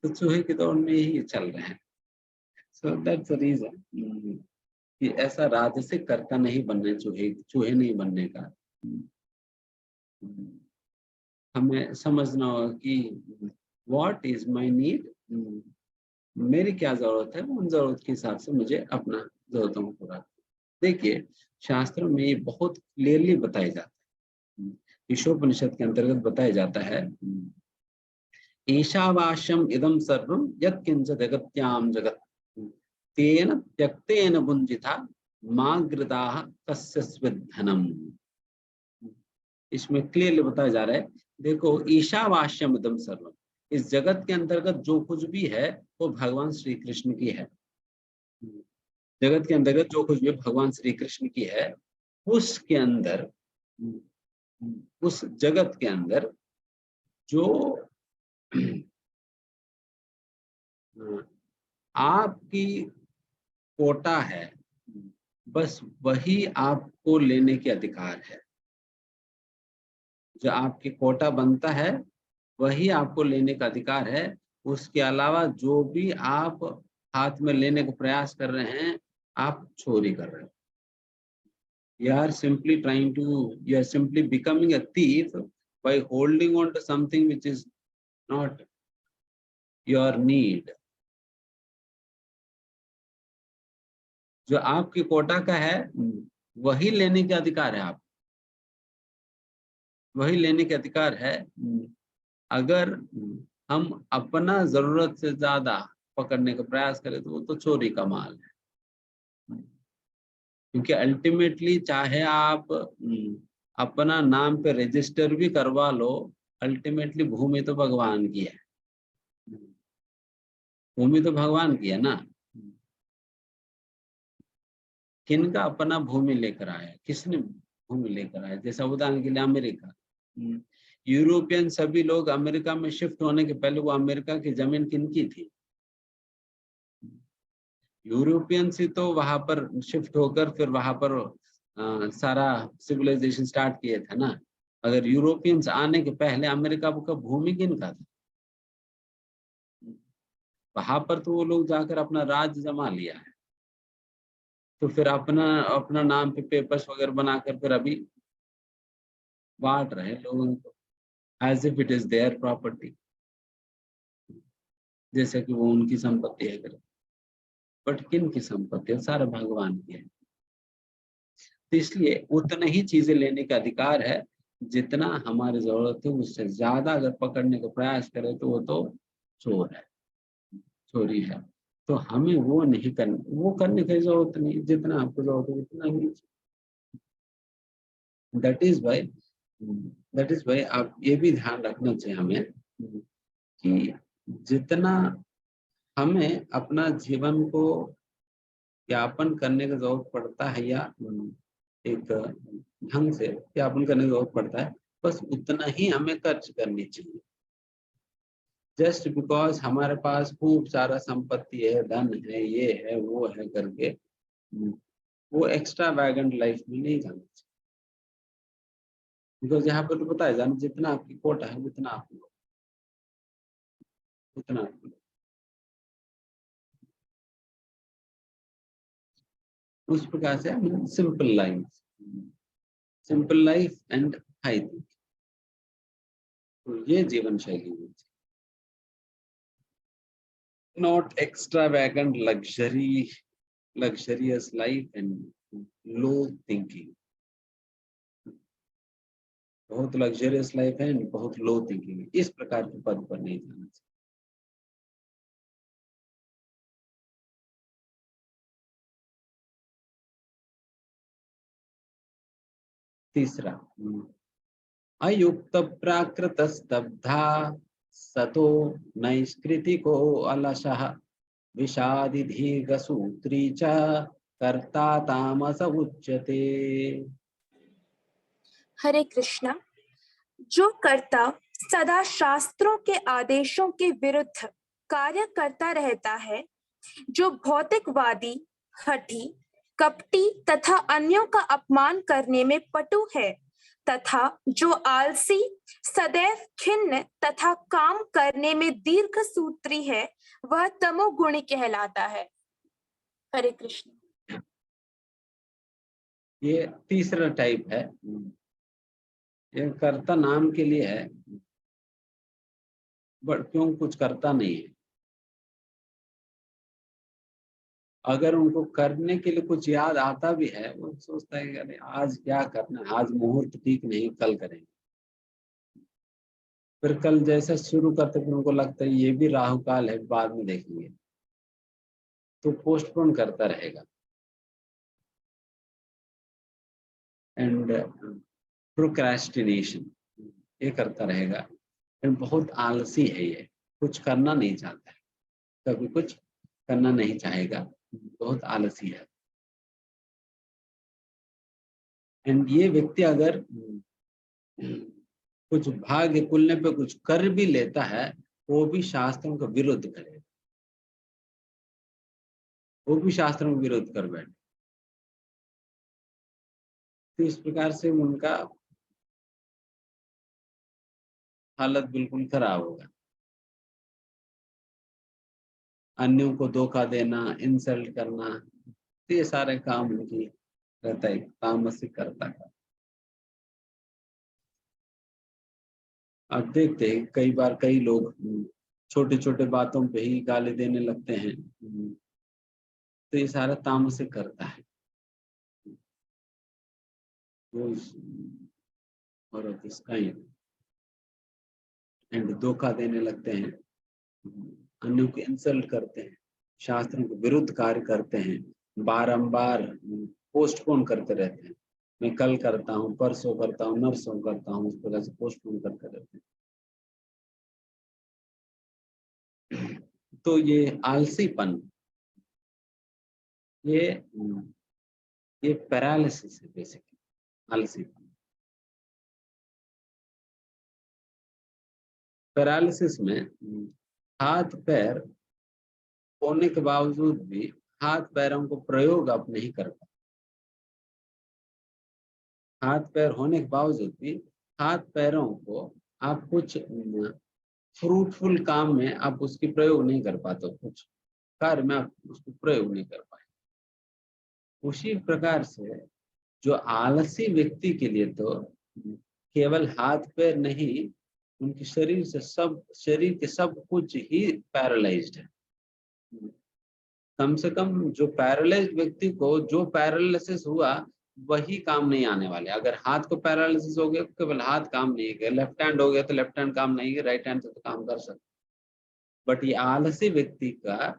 तो चूहे की दौड़ में ही चल रहे हैं। So that's the reason कि ऐसा राजसिक कर्ता नहीं बनना, चूहे नहीं बनने का। हमें समझना होगा कि what is my need, मेरी क्या जरूरत है, उन जरूरत के हिसाब से मुझे अपना जरूरतों को पूरा। देखिए, शास्त्रों में ये बहुत क्लियरली बताया जाता है, ईशोपनिषद के अंतर्गत बताया जाता है, ईशावास्यम इदम सर्वम यत्किंच जगत्याम जगत तेन त्यक्तेन भुंजिता माग्रदाः कस्य स्विद्धनम। इसमें क्लियरली बताया जा रहा है, देखो, ईशावास्यम इदम सर्वम, इस जगत के अंतर्गत जो कुछ भी है वो भगवान श्री कृष्ण की है। जगत के अंतर्गत जो कुछ भी भगवान श्री कृष्ण की है, उसके अंदर, उस जगत के अंदर जो आपकी कोटा है, बस वही आपको लेने के अधिकार है। जो आपकी कोटा बनता है वही आपको लेने का अधिकार है। उसके अलावा जो भी आप हाथ में लेने का प्रयास कर रहे हैं, आप चोरी कर रहे हैं। You are simply becoming a thief by holding on to something which is not your need. जो आपकी कोटा का है वही लेने के अधिकार है, आप वही लेने के अधिकार है। अगर हम अपना जरूरत से ज्यादा पकड़ने का प्रयास करें तो वो तो चोरी का माल है। क्योंकि अल्टीमेटली चाहे आप अपना नाम पे रजिस्टर भी करवा लो, अल्टीमेटली भूमि तो भगवान की है। भूमि तो भगवान की है ना। किनका अपना भूमि लेकर आया, किसने भूमि लेकर आया? जैसा उदाहरण के लिए अमेरिका, यूरोपियन सभी लोग अमेरिका में शिफ्ट होने के पहले वो अमेरिका की जमीन किनकी थी? यूरोपियन से तो वहां पर शिफ्ट होकर फिर वहां पर सारा सिविलाइजेशन स्टार्ट किए थे ना। अगर यूरोपियंस आने के पहले अमेरिका का भूमि किनका था? वहां पर तो वो लोग जाकर अपना राज्य जमा लिया है, तो फिर अपना नाम पे पेपर्स वगैरह बनाकर फिर अभी बांट रहे लोगों को, as if it is their property. जैसे कि वो उनकी संपत्ति है, बट किन की संपत्ति है? सारा भगवान की है। तो इसलिए उतना ही चीजें लेने का अधिकार है जितना हमारी जरूरत है। उससे ज्यादा अगर पकड़ने का प्रयास करे तो वो तो चोर है, चोरी है। तो हमें वो नहीं करना, वो करने की जरूरत नहीं, जितना आपको जरूरत है उतना ही। दैट इज वाई आप ये भी ध्यान रखना चाहिए हमें कि जितना हमें अपना जीवन को यापन करने का जरूरत पड़ता है या एक ढंग से यापन करने की जरूरत पड़ता है, बस उतना ही हमें खर्च करनी चाहिए। जस्ट बिकॉज हमारे पास खूब सारा संपत्ति है, धन है, ये है वो है करके वो एक्स्ट्रा वैगेंट लाइफ में नहीं जाना चाहिए। बिकॉज यहाँ पर तो पता है जाना, जितना आपकी कोटा है उतना आप लो, उतना आप लो। उस प्रकार से simple life and high think, तो ये जीवन शैली है। Not extravagant luxurious life and low thinking। बहुत लग्जरियस लाइफ है, बहुत लो थिंकिंग है, इस प्रकार के पद पर नहीं जाना चाहिए। तीसरा, अयुक्त प्राकृत स्तब्धा सतो नैष्कृतिको अलसः विषादि दीर्घ सूत्री च कर्ता तामस उच्यते। हरे कृष्णा। जो कर्ता सदा शास्त्रों के आदेशों के विरुद्ध कार्य करता रहता है, जो भौतिकवादी, हठी, कपटी तथा अन्यों का अपमान करने में पटु है, तथा जो आलसी, सदैव खिन्न तथा काम करने में दीर्घ सूत्री है, वह तमोगुणी कहलाता है। हरे कृष्ण। ये तीसरा टाइप है, ये कर्ता नाम के लिए है, बट क्यों कुछ करता नहीं है। अगर उनको करने के लिए कुछ याद आता भी है, वो सोचता है कि अरे आज क्या करना, आज मुहूर्त ठीक नहीं, कल करेंगे। फिर कल जैसे शुरू करते फिर उनको लगता है ये भी राहु काल है, बाद में देखेंगे, तो पोस्टपोन करता रहेगा। एंड प्रोक्रेस्टिनेशन ये करता रहेगा। बहुत आलसी है ये, कुछ करना नहीं चाहता है, कभी कुछ करना नहीं चाहेगा, बहुत आलसी है। एंड ये व्यक्ति अगर कुछ भाग्य कुलने पे कुछ कर भी लेता है, वो भी शास्त्रों का विरोध करेगा, वो भी शास्त्रों का विरोध कर बैठे। तो इस प्रकार से उनका हालत बिल्कुल खराब होगा। अन्यों को धोखा देना, इंसल्ट करना, तो ये सारे काम उनकी रहता है, तामसिक करता है। आप देखते हैं कई बार कई लोग छोटे छोटे बातों पे ही गाली देने लगते हैं, तो ये सारा तामसिक करता है। और इसका एंड धोखा देने लगते हैं, अन्यों को इंसल्ट करते हैं, शास्त्रों के विरुद्ध कार्य करते हैं, बारंबार पोस्टपोन करते रहते हैं। मैं कल करता हूँ, परसों करता हूँ, नरसों करता हूँ, उस प्रकार से पोस्टपोन करते रहते हैं। तो ये आलसीपन, ये पैरालिसिस है बेसिकली, आलसीपन। पैरालिसिस में हाथ पैर होने के बावजूद भी हाथ पैरों को प्रयोग आप नहीं कर पाते। हाथ पैर होने के बावजूद भी हाथ पैरों को आप कुछ फ्रूटफुल काम में आप उसकी प्रयोग नहीं कर पाते, कुछ कार्य में आप उसको प्रयोग नहीं कर पाए। उसी प्रकार से जो आलसी व्यक्ति के लिए तो केवल हाथ पैर नहीं, उनके शरीर के सब कुछ ही पैरालाइज्ड है। कम से कम जो पैरालाइज्ड व्यक्ति को जो पैरालिसिस हुआ वही काम नहीं आने वाले। अगर हाथ को पैरालिसिस हो गया तो केवल हाथ काम नहीं है, लेफ्ट हैंड हो गया तो लेफ्ट हैंड काम नहीं है, राइट हैंड से तो काम कर सकते। बट ये आलसी व्यक्ति का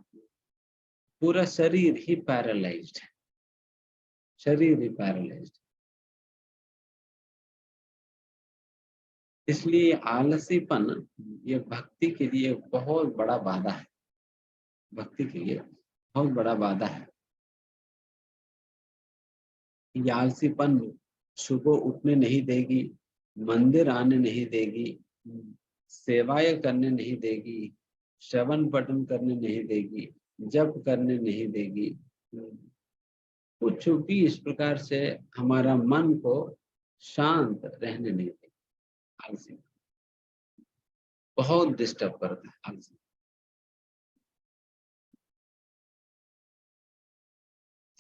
पूरा शरीर ही पैरालाइज्ड है, शरीर ही पैरालाइज्ड। इसलिए आलसीपन ये भक्ति के लिए बहुत बड़ा बाधा है, भक्ति के लिए बहुत बड़ा बाधा है। ये आलसीपन सुबह उठने नहीं देगी, मंदिर आने नहीं देगी, सेवाएं करने नहीं देगी, श्रवण पठन करने नहीं देगी, जप करने नहीं देगी, कुछ भी इस प्रकार से हमारा मन को शांत रहने नहीं देगी। आलसी बहुत डिस्टर्ब करता है आलसी।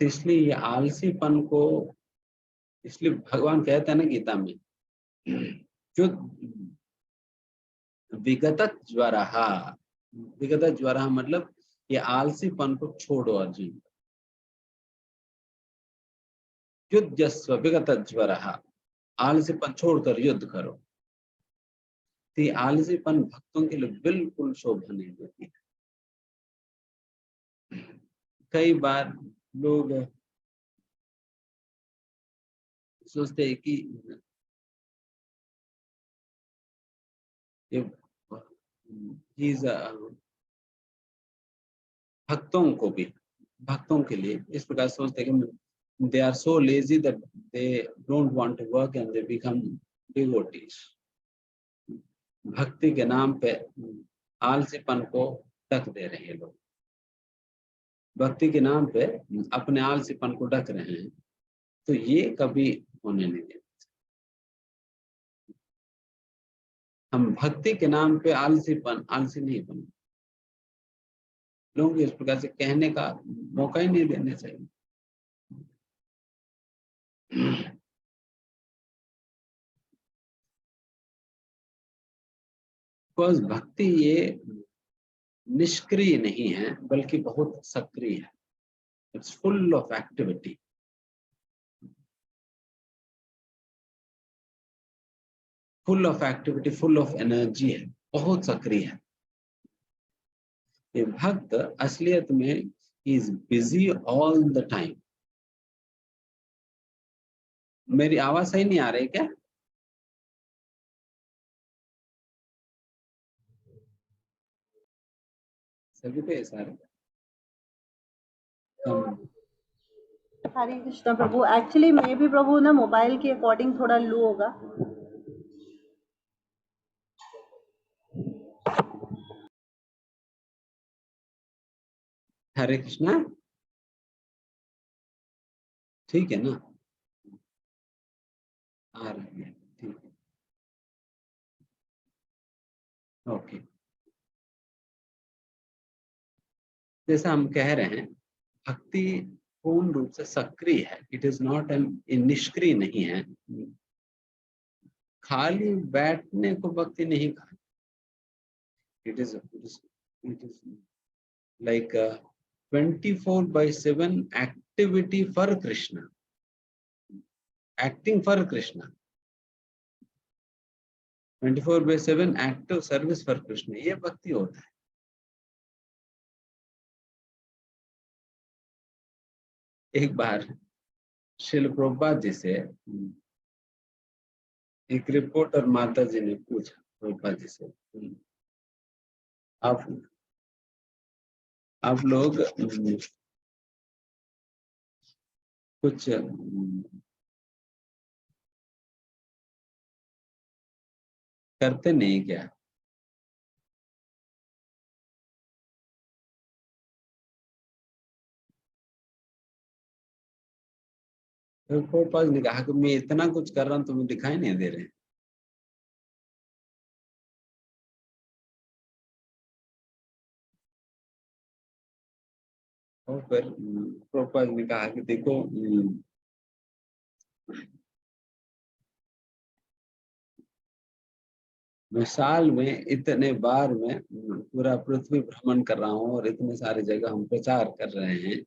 तो इसलिए ये आलसीपन को, इसलिए भगवान कहते हैं ना गीता में, जो विगत ज्वरः मतलब ये आलसीपन को छोड़ो अर्जुन। युद्धस्व विगत ज्वरः, आलसीपन छोड़कर युद्ध करो। तो ये आलसीपन भक्तों के लिए बिल्कुल शोभा नहीं देती है। कई बार लोग सोचते हैं कि भक्तों के लिए इस प्रकार सोचते हैं कि they are so lazy that they don't want to work and they become devotees. भक्ति के नाम पे आलसीपन को ढक दे रहे हैं लोग, भक्ति के नाम पे अपने आलसीपन को ढक रहे हैं। तो ये कभी होने नहीं देना। हम भक्ति के नाम पे आलसी नहीं बने, लोगों को इस प्रकार से कहने का मौका ही नहीं देना चाहिए। बिकॉज भक्ति ये निष्क्रिय नहीं है बल्कि बहुत सक्रिय है। It's full of activity, full of energy है, बहुत सक्रिय है। ये भक्त असलियत में is busy all the time. मेरी आवाज सही नहीं आ रही क्या? सभी पे सारे हरे कृष्णा प्रभु। एक्चुअली मैं भी प्रभु ना मोबाइल के अकॉर्डिंग थोड़ा लो होगा। हरे कृष्णा, ठीक है ना? आ रही है, ठीक है, ओके। जैसा हम कह रहे हैं, भक्ति पूर्ण रूप से सक्रिय है। इट इज नॉट एन निष्क्रिय नहीं है। खाली बैठने को भक्ति नहीं कहा। It is like 24/7 activity for Krishna, acting for Krishna, 24/7 active service for Krishna. ये भक्ति होता है। एक बार श्रील प्रभुपाद जी से एक रिपोर्टर माता जी ने पूछा प्रभुपाद जी से, आप लोग कुछ करते नहीं क्या? तो प्रभुपाद ने कहा कि मैं इतना कुछ कर रहा हूं, तुम्हें दिखाई नहीं दे रहे। और फिर प्रभुपाद ने कहा कि देखो, मैं साल में इतने बार मैं पूरा पृथ्वी भ्रमण कर रहा हूँ और इतने सारे जगह हम प्रचार कर रहे हैं,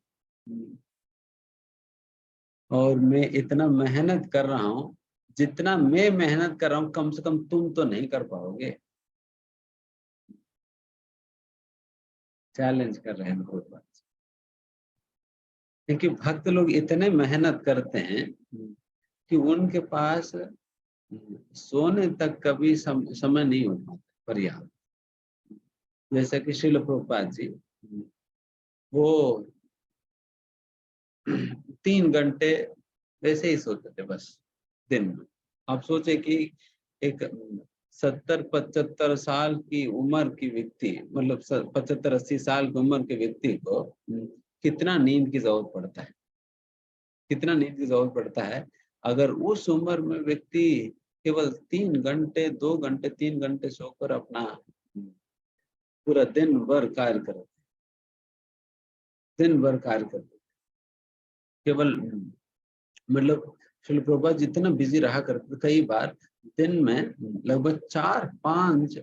और मैं इतना मेहनत कर रहा हूँ, जितना मैं मेहनत कर रहा हूँ कम से कम तुम तो नहीं कर पाओगे। चैलेंज कर रहे हैं बहुत बार, क्योंकि भक्त लोग इतने मेहनत करते हैं कि उनके पास सोने तक कभी समय नहीं हो पाता पर्याप्त। जैसे कि श्रील प्रभुपाद जी, वो 3 घंटे वैसे ही सोते थे बस दिन में। आप सोचे कि एक 70-75 साल की उम्र की व्यक्ति, मतलब 75-80 साल की उम्र के व्यक्ति को कितना नींद की जरूरत पड़ता है, कितना नींद की जरूरत पड़ता है। अगर उस उम्र में व्यक्ति केवल 3 घंटे 2 घंटे 3 घंटे सोकर अपना पूरा दिन भर कार्य करते, दिन भर कार्य करते, केवल मतलब श्रील प्रभुपाद जितना बिजी रहा करते, कई बार दिन में लगभग 4-5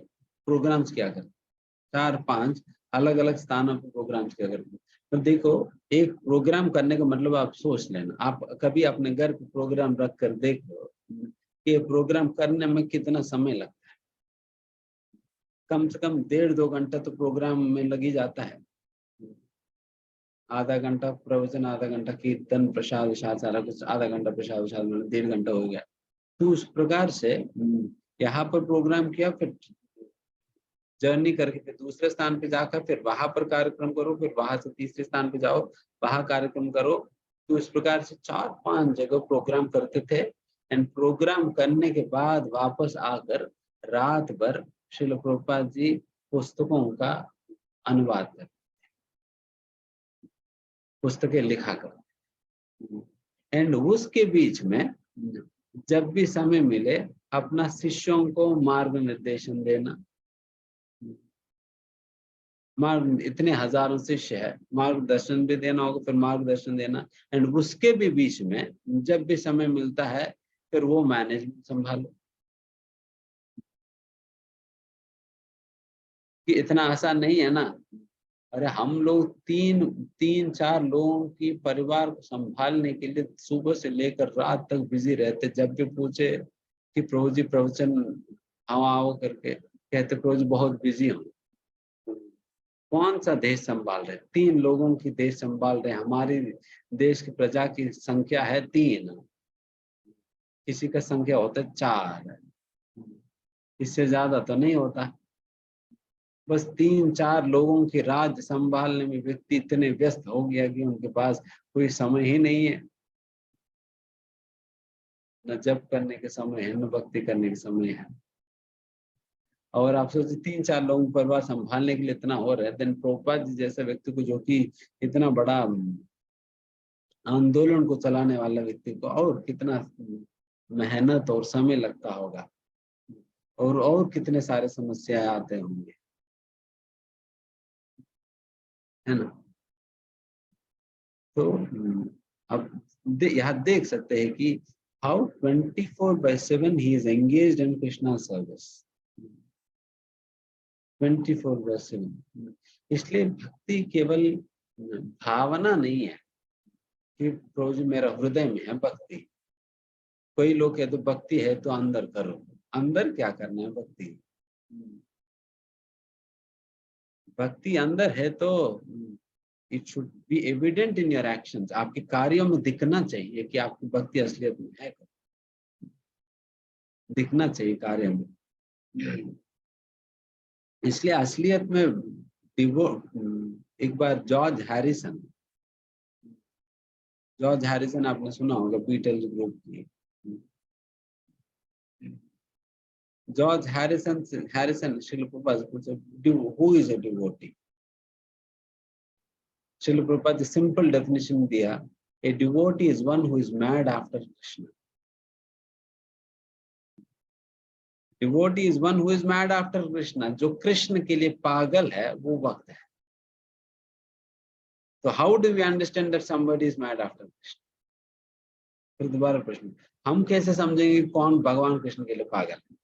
प्रोग्राम्स किया करते, 4-5 अलग अलग स्थानों पर प्रोग्राम्स किया करते। तो देखो, एक प्रोग्राम करने का मतलब आप सोच लेना, आप कभी अपने घर पे प्रोग्राम रख कर देखो कि प्रोग्राम करने में कितना समय लगता है। कम से कम 1.5-2 घंटा तो प्रोग्राम में लग ही जाता है। आधा घंटा प्रवचन, आधा घंटा कीर्तन, प्रसाद विसाद सारा कुछ, आधा घंटा प्रसाद विसाद, मतलब 1.5 घंटा हो गया। तो उस प्रकार से यहाँ पर प्रोग्राम किया, फिर जर्नी करके फिर दूसरे स्थान पे जाकर फिर वहां पर कार्यक्रम करो, फिर वहां से तीसरे स्थान पे जाओ, वहां कार्यक्रम करो। तो इस प्रकार से 4-5 जगह प्रोग्राम करते थे। एंड प्रोग्राम करने के बाद वापस आकर रात भर श्रील प्रभुपाद जी पुस्तकों का अनुवाद करते, पुस्तकें लिखा कर। एंड उसके बीच में जब भी समय मिले अपना शिष्यों को मार्ग निर्देशन देना। मार्ग, इतने हजारों शिष्य है, मार्गदर्शन भी देना होगा, फिर मार्गदर्शन देना। एंड उसके भी बीच में जब भी समय मिलता है फिर वो मैनेजमेंट संभालो। कि इतना आसान नहीं है ना। अरे हम लोग 3-4 लोगों की परिवार को संभालने के लिए सुबह से लेकर रात तक बिजी रहते। जब भी पूछे कि प्रभु जी प्रवचन आओ करके, कहते प्रभु जी बहुत बिजी हूँ। कौन सा देश संभाल रहे? 3 लोगों की देश संभाल रहे। हमारी देश की प्रजा की संख्या है 3, किसी का संख्या होता है 4, इससे ज्यादा तो नहीं होता। बस 3-4 लोगों की राज्य संभालने में व्यक्ति इतने व्यस्त हो गया कि उनके पास कोई समय ही नहीं है, न जप करने के समय है, न भक्ति करने के समय है। और आप सोचिए 3-4 लोगों का परिवार संभालने के लिए इतना हो रहा है। देन प्रभुपाद जी जैसे व्यक्ति को, जो कि इतना बड़ा आंदोलन को चलाने वाला व्यक्ति को, और कितना मेहनत और समय लगता होगा, और कितने सारे समस्याएं आते होंगे, है ना। तो अब यहाँ देख सकते हैं कि how 24/7 he is engaged in Krishna service, 24/7। इसलिए भक्ति केवल भावना नहीं है कि प्रभु जी मेरा हृदय में है भक्ति। कोई लोग कहते तो भक्ति है तो अंदर करो, अंदर क्या करना है? भक्ति, भक्ति अंदर है तो it should be evident in your actions. आपके कार्यों में दिखना चाहिए कि आपकी भक्ति असलियत में है, दिखना चाहिए कार्य में। इसलिए असलियत में एक बार जॉर्ज हैरिसन आपने सुना होगा, बीटल्स ग्रुप की। जॉर्ज हैरिसन श्रील प्रभुपाद पूछे who is a devotee. Srila Prabhupada simple definition दिया, a devotee is one who is mad after Krishna. Devotee is one who is mad after Krishna. जो कृष्ण के लिए पागल है वो भक्त है। तो how do we understand that somebody is mad after Krishna? फिर दोबारा प्रश्न, हम कैसे समझेंगे कौन भगवान कृष्ण के लिए पागल है?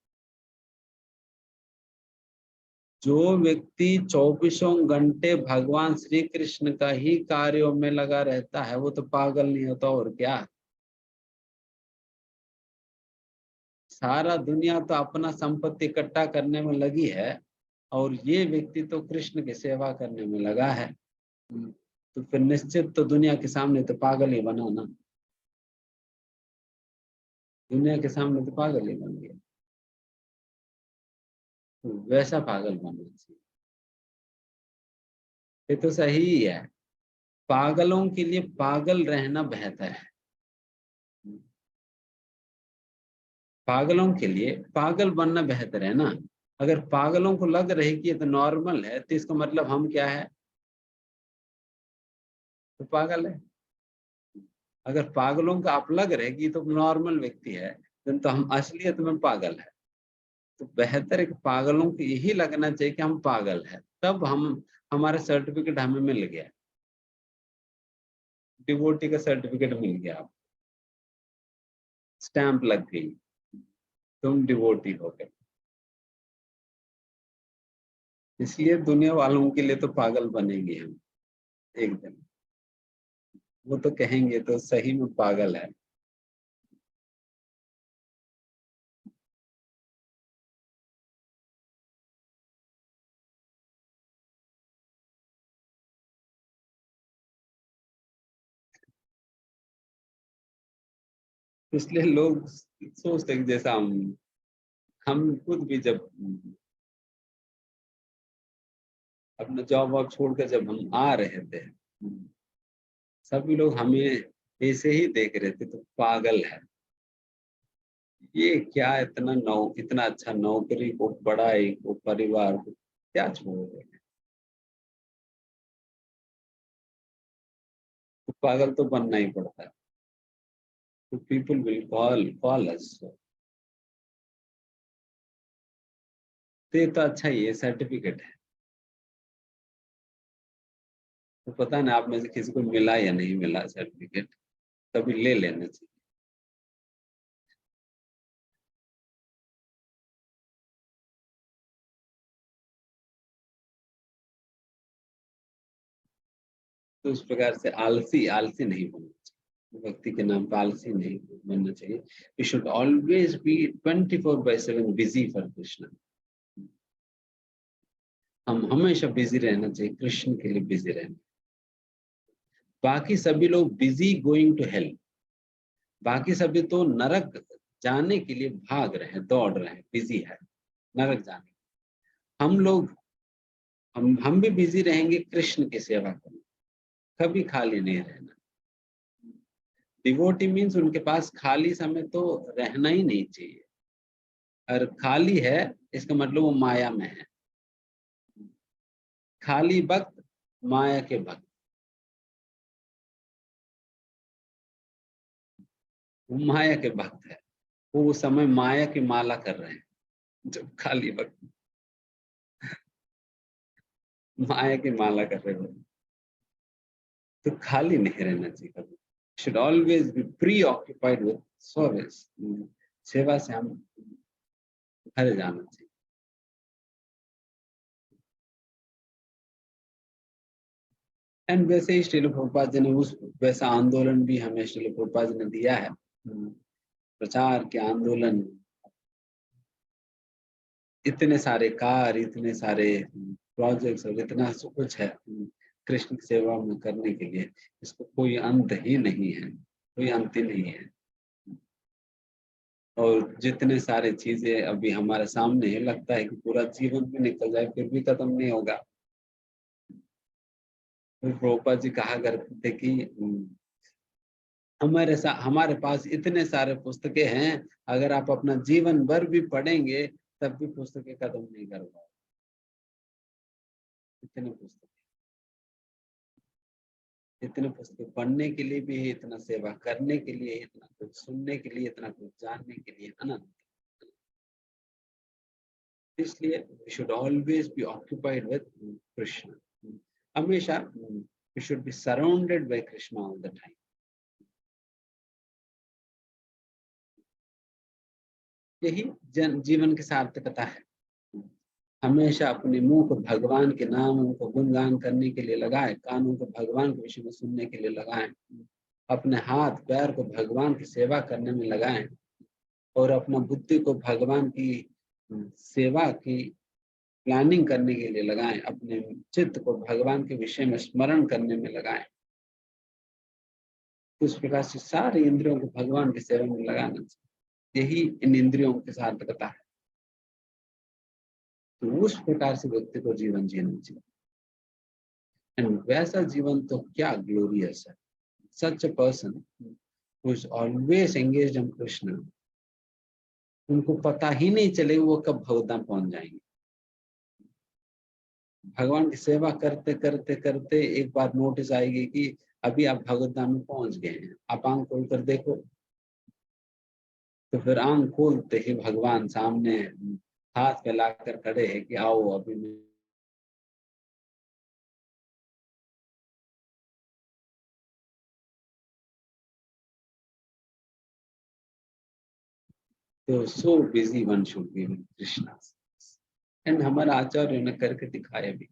जो व्यक्ति 24 घंटे भगवान श्री कृष्ण का ही कार्यों में लगा रहता है वो तो पागल नहीं होता और क्या। सारा दुनिया तो अपना संपत्ति इकट्ठा करने में लगी है और ये व्यक्ति तो कृष्ण की सेवा करने में लगा है। तो फिर निश्चित तो दुनिया के सामने तो पागल ही बना ना, दुनिया के सामने तो पागल ही बन गया। तो वैसा पागल बनना चाहिए, ये तो सही ही है। पागलों के लिए पागल रहना बेहतर है। पागलों के लिए पागल बनना बेहतर है ना। अगर पागलों को लग रहे कि ये तो नॉर्मल है तो इसका मतलब हम क्या है, तो पागल है। अगर पागलों का आप लग रहे कि तो नॉर्मल व्यक्ति है तो हम असलियत में पागल है। तो बेहतर है कि पागलों को यही लगना चाहिए कि हम पागल है, तब हम हमारा सर्टिफिकेट हमें मिल गया, डिवोटी का सर्टिफिकेट मिल गया, आप स्टैंप लग गई, तुम डिवोटी हो गए। इसलिए दुनिया वालों के लिए तो पागल बनेंगे हम एक दिन, वो तो कहेंगे तो सही में पागल है। इसलिए लोग सोचते हैं कि जैसा हम खुद भी जब अपना जॉब वॉब छोड़कर जब हम आ रहे थे, सभी लोग हमें ऐसे ही देख रहे थे तो पागल है, ये क्या इतना अच्छा नौकरी को, पढ़ाई को, परिवार को क्या छोड़ रहे हैं। तो पागल तो बनना ही पड़ता है। तो पीपल विल कॉल अस। तो ये तो अच्छा ही है, सर्टिफिकेट है। तो पता नहीं आप में से किसी को मिला या नहीं मिला सर्टिफिकेट, कभी ले लेना चाहिए। तो उस प्रकार से आलसी आलसी नहीं बनना चाहिए, व्यक्ति के नाम पर आलसी नहीं बनना चाहिए। We should always be 24/7 busy for Krishna. हम हमेशा बिजी रहना चाहिए, कृष्ण के लिए बिजी रहना। बाकी सभी लोग बिजी गोइंग टू हेल्प, बाकी सभी तो नरक जाने के लिए भाग रहे हैं, दौड़ रहे हैं, बिजी है नरक जाने। हम लोग हम भी बिजी रहेंगे कृष्ण की सेवा करने, कभी खाली नहीं रहना। डिवोटी मीन्स उनके पास खाली समय तो रहना ही नहीं चाहिए। और खाली है इसका मतलब वो माया में है। खाली भक्त माया के भक्त, वो माया के भक्त है। वो उस समय माया की माला कर रहे हैं जब खाली भक्त माया की माला कर रहे हो। तो खाली नहीं रहना चाहिए कभी। Should always B pre occupied with service. सेवा से हम भर जाना चाहिए। एंड वैसे ही श्रील प्रभुपाद जी ने उस वैसा आंदोलन भी हमें श्रील प्रभुपाद जी ने दिया है। प्रचार के आंदोलन, इतने सारे कार्य, इतने सारे प्रोजेक्ट्स और इतना सब कुछ है कृष्ण की सेवा में करने के लिए, इसको कोई अंत ही नहीं है, कोई अंत ही नहीं है। और जितने सारे चीजें अभी हमारे सामने है, लगता है कि पूरा जीवन भी निकल जाए फिर भी खत्म नहीं होगा। तो प्रभुपाद जी कहा करते थे कि हमारे पास इतने सारे पुस्तकें हैं, अगर आप अपना जीवन भर भी पढ़ेंगे तब भी पुस्तकें खत्म नहीं कर पाओगे। इतने पुस्तक, इतने पुस्तकें पढ़ने के लिए भी है, इतना सेवा करने के लिए, इतना कुछ सुनने के लिए, इतना कुछ जानने के लिए, अनंत। इसलिए we should always be occupied with Krishna. हमेशा we should be surrounded by Krishna all the time. यही जीवन की सार्थकता है। हमेशा अपने मुंह को भगवान के नामों को गुणगान करने के लिए लगाए, कानों को भगवान के विषय में सुनने के लिए लगाएं, अपने हाथ पैर को भगवान की सेवा करने में लगाएं और अपना बुद्धि को भगवान की सेवा की प्लानिंग करने के लिए लगाएं, अपने चित्त को भगवान के विषय में स्मरण करने में लगाएं। उस प्रकार से सारे इंद्रियों को भगवान की सेवा में लगाना चाहिए, यही इन इंद्रियों की सार्थकता है। तो उस प्रकार से व्यक्ति को जीवन जीना चाहिए। एंड वैसा जीवन तो क्या ग्लोरियस है। Such a person who is always engaged in Krishna, उनको पता ही नहीं चलेगा वो कब भगवद्धाम पहुंच जाएंगे। भगवान की सेवा करते करते करते एक बार नोटिस आएगी कि अभी आप भगवद्धाम में पहुंच गए हैं। आप आंख खोल कर देखो, तो फिर आंख खोलते ही भगवान सामने हाथ फैलाकर खड़े हैं कि आओ अभी मैं। तो so busy one should be with Krishna. And हमारा आचार्य ने करके दिखाया भी,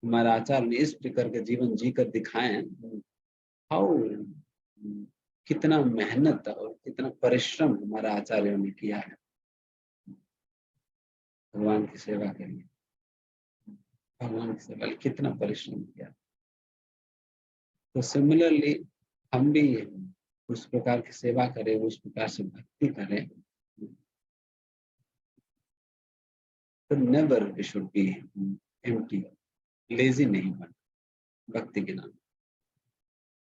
हमारा आचार्य ने इस प्रकार के जीवन जीकर दिखाए। हाउ कितना मेहनत और कितना परिश्रम हमारा आचार्यों ने किया है भगवान की सेवा के लिए। भगवान की सेवा कितना परिश्रम किया। तो सिमिलरली हम भी उस प्रकार की सेवा करें, उस प्रकार से भक्ति करें। तो never we should be empty, lazy नहीं बन भक्ति के नाम।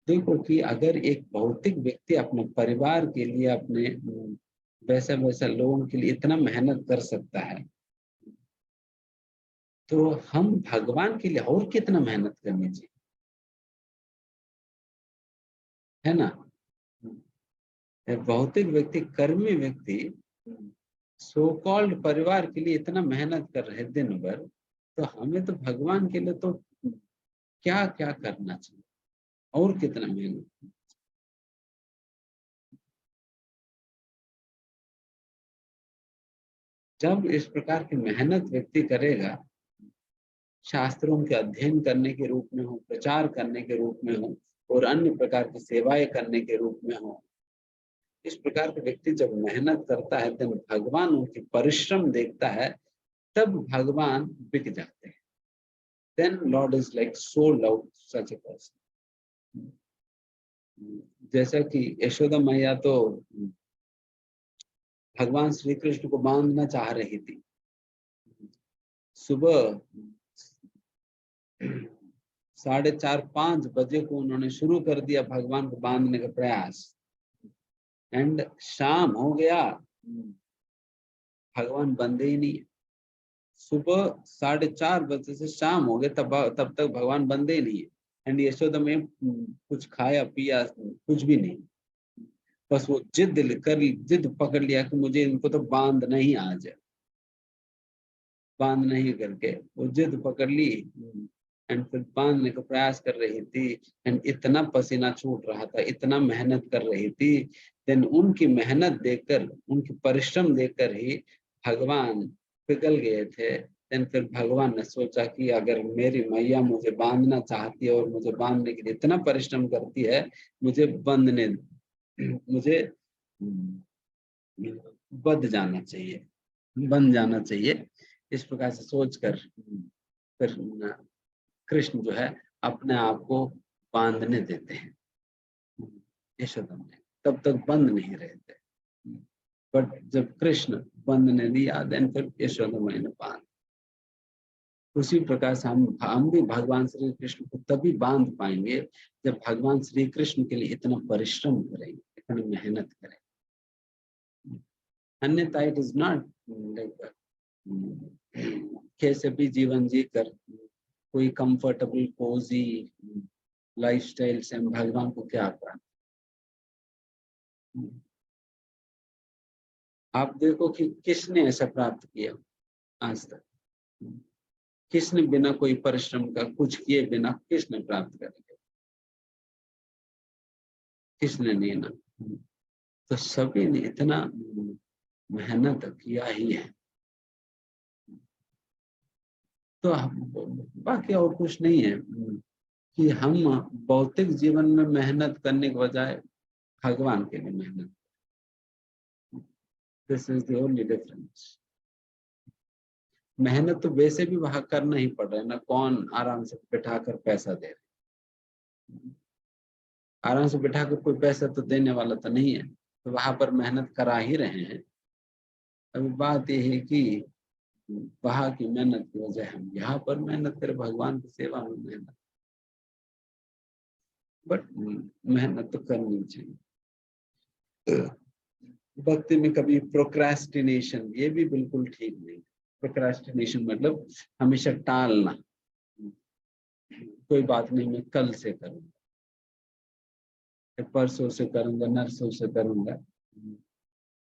देखो कि अगर एक भौतिक व्यक्ति अपने परिवार के लिए, अपने वैसा वैसा लोगों के लिए इतना मेहनत कर सकता है, तो हम भगवान के लिए और कितना मेहनत करनी चाहिए, है ना। भौतिक व्यक्ति, कर्मी व्यक्ति सो कॉल्ड परिवार के लिए इतना मेहनत कर रहे दिन भर, तो हमें तो भगवान के लिए तो क्या क्या करना चाहिए और कितना मेहनत। जब इस प्रकार की मेहनत व्यक्ति करेगा, शास्त्रों के अध्ययन करने के रूप में हो, प्रचार करने के रूप में हो और अन्य प्रकार की सेवाएं करने के रूप में हो, इस प्रकार के व्यक्ति जब मेहनत करता है तो भगवान उनकी परिश्रम देखता है, तब भगवान बिक जाते हैं। Then Lord is like so loved such a person. जैसा कि यशोदा मैया तो भगवान श्री कृष्ण को बांधना चाह रही थी। सुबह 4:30-5 बजे को उन्होंने शुरू कर दिया भगवान को बांधने का प्रयास, एंड शाम हो गया, भगवान बंधे ही नहीं। सुबह 4:30 बजे से शाम हो गए, तब तक भगवान बंधे ही नहीं है। एंड यशोदा में कुछ खाया पिया कुछ भी नहीं, बस वो जिद पकड़ लिया कि मुझे इनको तो बांधना ही आज है। बांध नहीं करके वो जिद पकड़ ली एंड फिर बांधने का प्रयास कर रही थी। एंड इतना पसीना छूट रहा था, इतना मेहनत कर रही थी। देन उनकी मेहनत देखकर, उनकी परिश्रम देखकर ही भगवान पिघल गए थे। देन फिर भगवान ने सोचा कि अगर मेरी मैया मुझे बांधना चाहती है और मुझे बांधने के लिए इतना परिश्रम करती है, मुझे मुझे बंध जाना चाहिए, बन जाना चाहिए। इस प्रकार से सोचकर फिर कृष्ण जो है अपने आप को बांधने देते हैं यशोदा में। तब तक बंद नहीं रहते, बट जब कृष्ण बंधने दिया, देन फिर यशोदा मैया ने बांध। उसी प्रकार से हम भी भगवान श्री कृष्ण को तभी बांध पाएंगे जब भगवान श्री कृष्ण के लिए इतना परिश्रम करेंगे, इतनी मेहनत करेंगे। अन्यथा इट इज नॉट लाइक कैसे भी जीवन जी कर कोई कंफर्टेबल कोजी लाइफस्टाइल से हम भगवान को क्या प्राप्त। आप देखो कि किसने ऐसा प्राप्त किया आज तक, किसने बिना कोई परिश्रम का, कुछ किए बिना किसने प्राप्त करेंगे, किसने नहीं ना। तो सभी ने इतना मेहनत किया ही है। तो बाकी और कुछ नहीं है कि हम भौतिक जीवन में मेहनत करने के बजाय भगवान के लिए मेहनत। This is the only difference. मेहनत तो वैसे भी वहां करना ही पड़ रहा है ना, कौन आराम से बैठा कर पैसा दे रहे, आराम से बैठा कर कोई पैसा तो देने वाला तो नहीं है, तो वहां पर मेहनत करा ही रहे हैं। अभी बात यह है कि वहां की मेहनत की वजह हम यहाँ पर मेहनत करें, भगवान की सेवा में मेहनत, बट मेहनत तो करनी चाहिए। भक्ति में कभी प्रोक्रेस्टिनेशन, ये भी बिल्कुल ठीक नहीं। प्रोक्रेस्टिनेशन मतलब हमेशा टालना, कोई बात नहीं मैं कल से करूंगा, परसों से करूंगा, नरसों से करूंगा,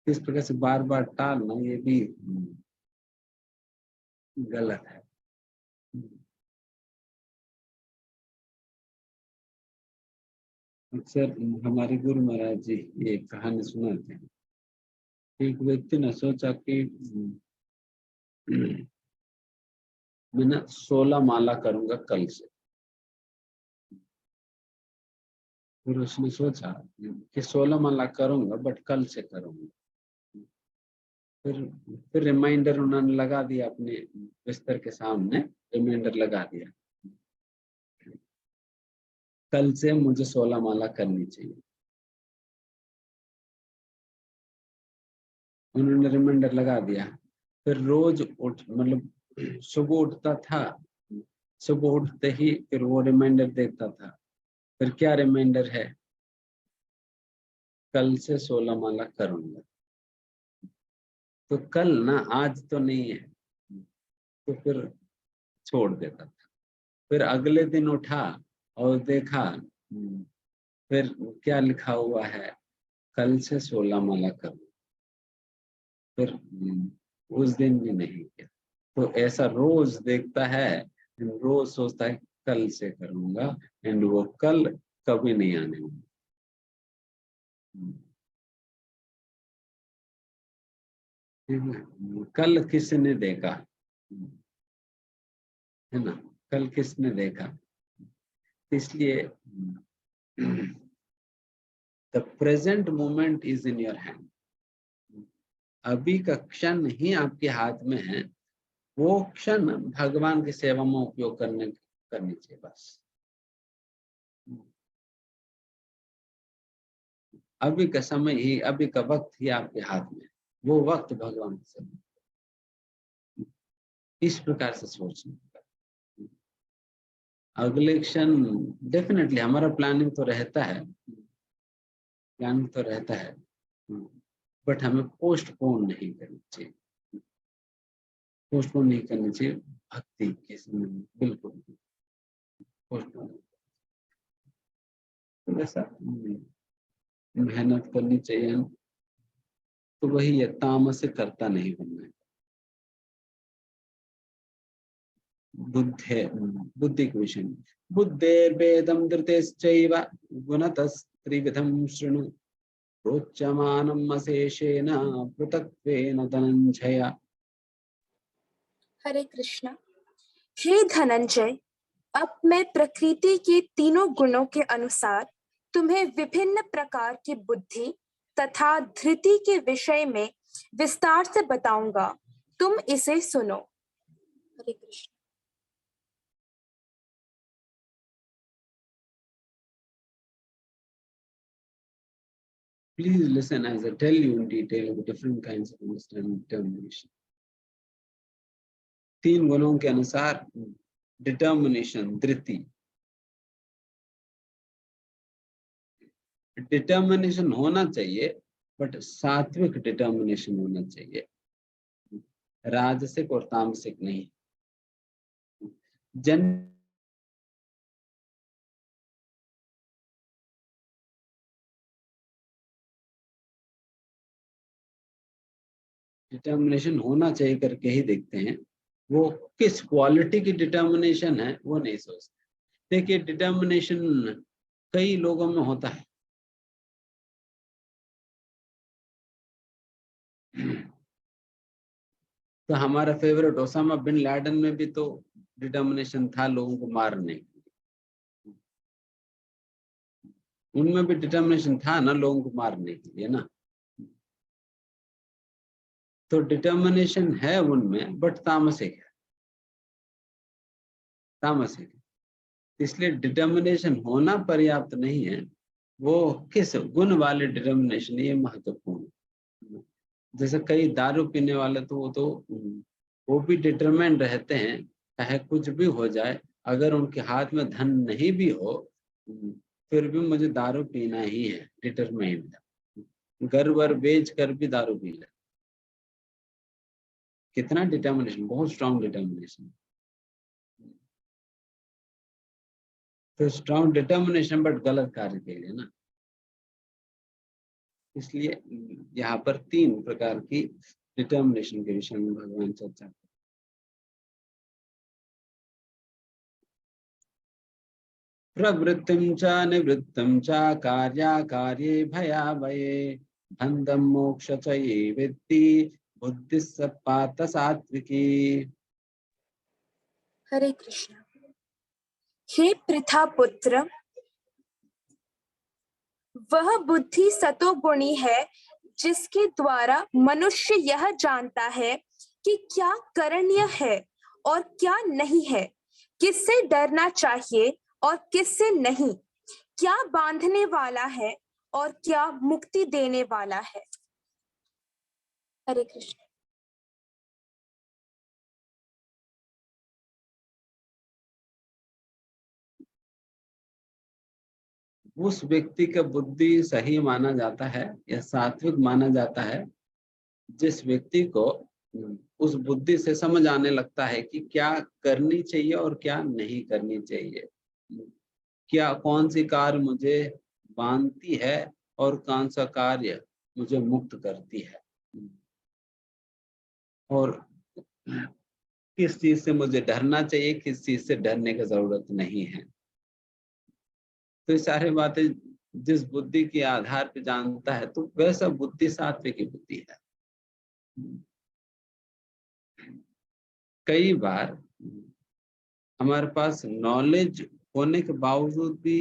इस प्रकार से बार बार टालना ये भी गलत है। अक्सर हमारे गुरु महाराज जी ये कहानी सुनाते हैं। एक व्यक्ति ने सोचा कि मैं ना 16 माला करूंगा कल से। फिर उसने सोचा कि 16 माला करूंगा बट कल से करूंगा। फिर रिमाइंडर उन्होंने लगा दिया, अपने बिस्तर के सामने रिमाइंडर लगा दिया, कल से मुझे 16 माला करनी चाहिए। उन्होंने रिमाइंडर लगा दिया। फिर रोज मतलब सुबह उठता था, सुबह उठते ही फिर वो रिमाइंडर देखता था। फिर क्या रिमाइंडर है? कल से 16 माला करूंगा। तो कल ना, आज तो नहीं है, तो फिर छोड़ देता था। फिर अगले दिन उठा और देखा, फिर क्या लिखा हुआ है, कल से 16 माला करूं। फिर उस दिन भी नहीं किया। तो ऐसा रोज देखता है, रोज सोचता है कल से करूंगा, एंड वो कल कभी नहीं आने वाला। कल किसने देखा, है ना, कल किसने देखा। इसलिए the present moment is in your hand. अभी का क्षण ही आपके हाथ में है, वो क्षण भगवान की सेवा में उपयोग करनी चाहिए बस। अभी का समय ही, अभी का वक्त ही आपके हाथ में, वो वक्त भगवान की सेवा। इस प्रकार से सोचना। अगले क्षण डेफिनेटली हमारा प्लानिंग तो रहता है, प्लानिंग तो रहता है, बट हमें पोस्टपोन नहीं करनी चाहिए, पोस्टपोन नहीं करनी चाहिए भक्ति के समय में, बिल्कुल पोस्टपोन। ऐसा मेहनत करनी चाहिए, तो वही है, तामसिक करता नहीं बनना है। बुद्धि के विषय में, बुद्धेर्भेदं धृतेश्चैव गुणतस्त्रिविधं शृणु रोचमानम् अशेषेण पृथक्त्वेन धनंजय। हरे कृष्णा। हे धनंजय, अब मैं प्रकृति के तीनों गुणों के अनुसार तुम्हें विभिन्न प्रकार की बुद्धि तथा धृति के विषय में विस्तार से बताऊंगा, तुम इसे सुनो। हरे Krishna. Please listen as I tell you in detail the different kinds of understanding determination. 3 गुणों के अनुसार डिटर्मिनेशन, धृति। डिटर्मिनेशन होना चाहिए, बट सात्विक डिटर्मिनेशन होना चाहिए, राजसिक और तामसिक नहीं। डिटर्मिनेशन होना चाहिए करके ही देखते हैं, वो किस क्वालिटी की डिटर्मिनेशन है वो नहीं सोचते। देखिए, डिटर्मिनेशन कई लोगों में होता है, तो हमारा फेवरेट ओसामा बिन लादेन में भी तो डिटर्मिनेशन था लोगों को मारने की, उनमें भी डिटर्मिनेशन था ना लोगों को मारने के लिए ना। तो डिटर्मिनेशन है उनमें, बट तामसिक है, तामसिक है। इसलिए डिटर्मिनेशन होना पर्याप्त नहीं है, वो किस गुण वाले डिटर्मिनेशन, ये महत्वपूर्ण है। जैसे कई दारू पीने वाले तो वो भी डिटरमाइंड रहते हैं, चाहे कुछ भी हो जाए, अगर उनके हाथ में धन नहीं भी हो फिर भी मुझे दारू पीना ही है, डिटरमाइंड है, घर वर बेच कर भी दारू पी ले। कितना डिटर्मिनेशन, बहुत स्ट्रांग डिटर्मिनेशन। तो स्ट्रांग डिटर्मिनेशन बट गलत कार्य के लिए ना। इसलिए यहाँ पर 3 प्रकार की डिटर्मिनेशन के विषय में भगवान चर्चा करते हैं। प्रवृत्तिं च निवृत्तिं च कार्याकार्ये भयाभये बन्धं मोक्ष च ये वेत्ति बुद्धिः पार्थ सात्विकी। हरे कृष्ण। हे पृथा पुत्र, वह बुद्धि सतोगुणी है जिसके द्वारा मनुष्य यह जानता है कि क्या करणीय है और क्या नहीं है, किससे डरना चाहिए और किससे नहीं, क्या बांधने वाला है और क्या मुक्ति देने वाला है। हरे कृष्ण। उस व्यक्ति का बुद्धि सही माना जाता है या सात्विक माना जाता है जिस व्यक्ति को उस बुद्धि से समझ आने लगता है कि क्या करनी चाहिए और क्या नहीं करनी चाहिए, क्या कौन सी कार्य मुझे बांधती है और कौन सा कार्य मुझे मुक्त करती है, और किस चीज से मुझे डरना चाहिए, किस चीज से डरने की जरूरत नहीं है। तो ये सारी बातें जिस बुद्धि के आधार पर जानता है, तो वैसा बुद्धि सात्विक की बुद्धि है। कई बार हमारे पास नॉलेज होने के बावजूद भी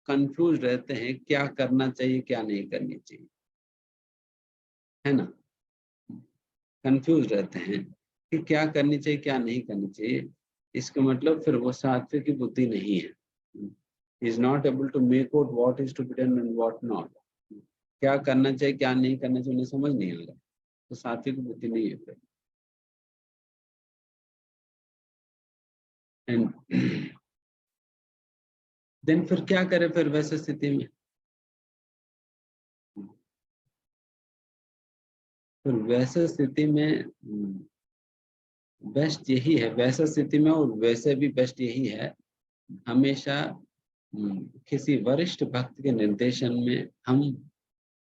कंफ्यूज रहते हैं, क्या करना चाहिए क्या नहीं करनी चाहिए, है ना। कंफ्यूज रहते हैं कि क्या करनी चाहिए क्या नहीं करनी चाहिए। इसका मतलब फिर वो सात्विक की बुद्धि नहीं है। Is not able to make out what is to be done and what not. क्या करना चाहिए क्या नहीं करना चाहिए उन्हें समझ नहीं आ रहा, तो सात्विक बुद्धि नहीं है फिर। एंड देन फिर क्या करे फिर वैसे स्थिति में, फिर वैसे स्थिति में बेस्ट यही है, वैसा स्थिति में और वैसे भी बेस्ट यही है, हमेशा किसी वरिष्ठ भक्त के निर्देशन में हम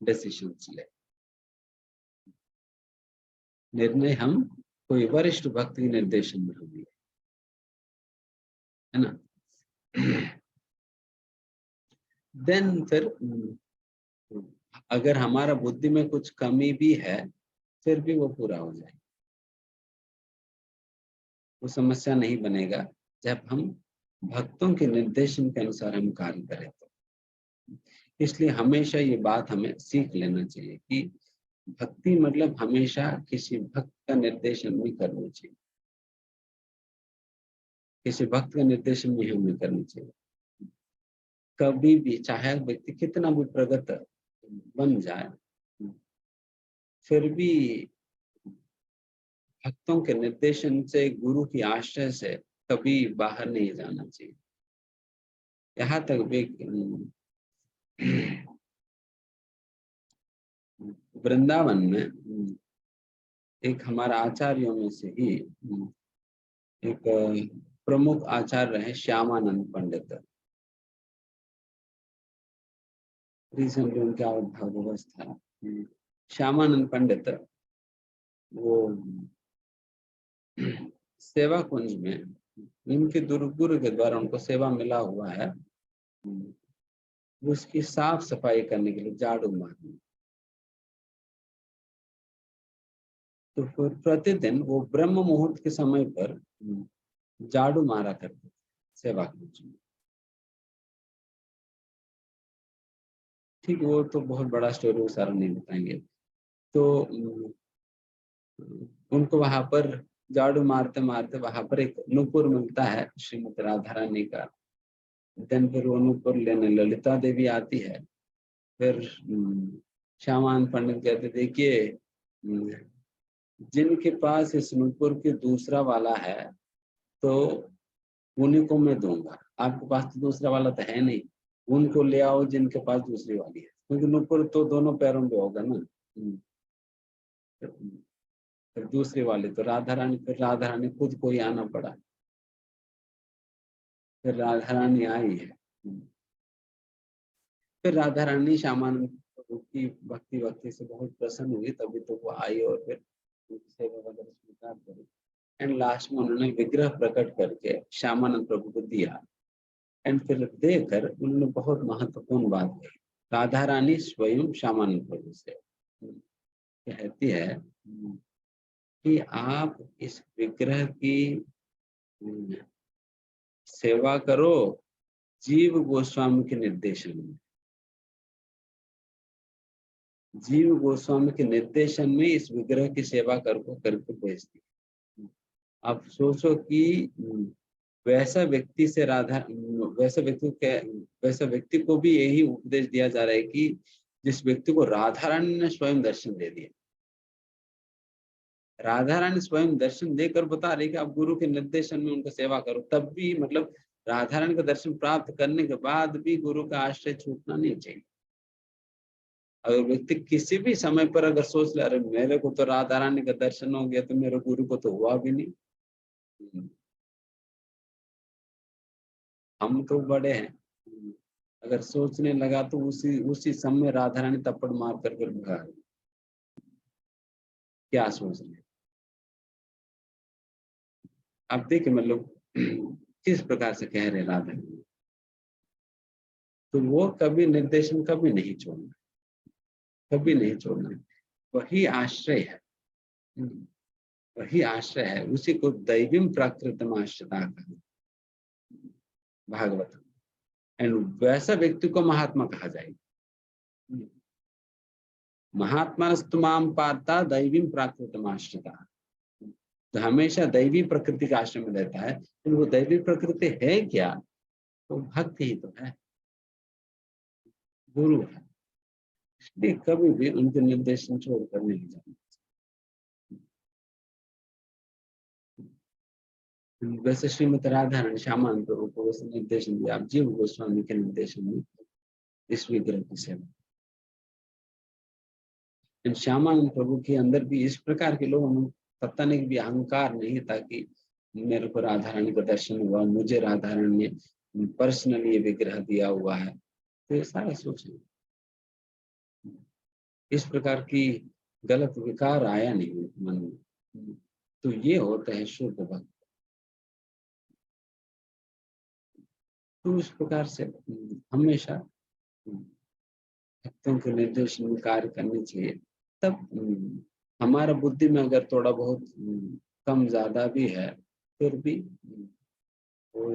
डिसीजन ले, निर्णय हम कोई वरिष्ठ भक्त के निर्देशन में होंगे, है ना। देन फिर अगर हमारा बुद्धि में कुछ कमी भी है फिर भी वो पूरा हो जाए, वो समस्या नहीं बनेगा जब हम भक्तों के निर्देशन के अनुसार हम कार्य करें। तो इसलिए हमेशा ये बात हमें सीख लेना चाहिए कि भक्ति मतलब हमेशा किसी भक्त का निर्देशन नहीं करना चाहिए, किसी भक्त का निर्देशन नहीं हमें करना चाहिए। कभी भी चाहे व्यक्ति कितना भी प्रगत बन जाए, फिर भी भक्तों के निर्देशन से, गुरु की आश्रय से कभी बाहर नहीं जाना चाहिए। यहाँ तक भी वृंदावन में एक हमारा आचार्यों में से ही एक प्रमुख आचार्य रहे श्यामानंद पंडित। रिसेंटली उनके आविर्भाव दिवस था। श्यामानंद पंडित वो सेवा कुंज में इनके गुरु के द्वारा उनको सेवा मिला हुआ है, उसकी साफ सफाई करने के लिए झाड़ू मारने। तो फिर प्रतिदिन वो ब्रह्म मुहूर्त के समय पर झाड़ू मारा करते थे सेवा के बीच में। ठीक है, वो तो बहुत बड़ा स्टोरी, वो सारा नहीं बताएंगे। तो उनको वहां पर झाड़ू मारते मारते वहां पर एक नूपुर मिलता है श्रीमती राधा रानी का। देन फिर वो नूपुर लेने ललिता देवी आती है। फिर श्यामानंद पंडित कहते देखिए, जिनके पास इस नूपुर के दूसरा वाला है तो उन्हीं को मैं दूंगा, आपके पास तो दूसरा वाला तो है नहीं, उनको ले आओ जिनके पास दूसरी वाली है, क्योंकि नूपुर तो दोनों पैरों में होगा ना। फिर दूसरी वाली तो राधा रानी, फिर राधा रानी खुद को ही आना पड़ा। फिर राधा रानी आई है। फिर राधा रानी श्यामानंद प्रभु की भक्ति भक्ति से बहुत प्रसन्न हुई, तभी तो वो आई और फिर उनकी सेवा वगैरह स्वीकार करी। एंड लास्ट में उन्होंने विग्रह प्रकट करके श्यामानंद प्रभु को दिया। एंड फिर देकर उन्होंने बहुत महत्वपूर्ण बात कही। राधा रानी स्वयं श्यामानंद प्रभु से कहती है कि आप इस विग्रह की सेवा करो जीव गोस्वामी के निर्देशन में। जीव गोस्वामी के निर्देशन में इस विग्रह की सेवा करके भेजती। आप सोचो कि वैसा व्यक्ति से वैसा व्यक्ति को भी यही उपदेश दिया जा रहा है कि जिस व्यक्ति को राधा रानी ने स्वयं दर्शन दे दिया। राधा रानी स्वयं दर्शन देकर बता रही कि आप गुरु के निर्देशन में उनका सेवा करो। तब भी मतलब राधा रानी का दर्शन प्राप्त करने के बाद भी गुरु का आश्रय छूटना नहीं चाहिए। अगर व्यक्ति किसी भी समय पर अगर सोच ले अरे मेरे को तो राधा रानी का दर्शन हो गया तो मेरे गुरु को तो हुआ भी नहीं, हम तो बड़े हैं, अगर सोचने लगा तो उसी समय राधा रानी थप्पड़ मार कर भगा। क्या सोच रहे हैं आप? देखिए मतलब किस प्रकार से कह रहे राधा रानी, तो वो कभी निर्देशन कभी नहीं छोड़ना, कभी नहीं छोड़ना। वही आश्रय है, वही आश्रय है, उसी को दैवीम प्राकृतम आश्रता कहा भागवत। एंड वैसा व्यक्ति को महात्मा कहा जाएगा। महात्मास्तुमाम पाता दैवीम प्राकृतम आश्रता, तो हमेशा दैवी प्रकृति का आश्रय में रहता है। तो वो दैवी प्रकृति है क्या? तो भक्त ही तो है, गुरु है। इसलिए कभी भी उनके निर्देशन छोड़कर नहीं जाना। वैसे श्रीमती राधा रानी श्यामानंद प्रभु को वैसे निर्देशन दिया, आप जीव गोस्वामी के निर्देशन में इस विग्रह की सेवा। श्यामानंद प्रभु के अंदर भी इस प्रकार के लोगों में पता नहीं भी अहंकार नहीं था कि मेरे को राधा रानी का दर्शन हुआ, मुझे राधा रानी ने पर्सनली ये विग्रह दिया हुआ है। तो ये सारा सोचें, इस प्रकार की गलत विकार आया नहीं मन में, तो ये होता है शुद्ध भक्त। तो इस प्रकार से हमेशा भक्तों के निर्देशन में कार्य करने चाहिए। तब हमारा बुद्धि में अगर थोड़ा बहुत कम ज्यादा भी है, फिर भी वो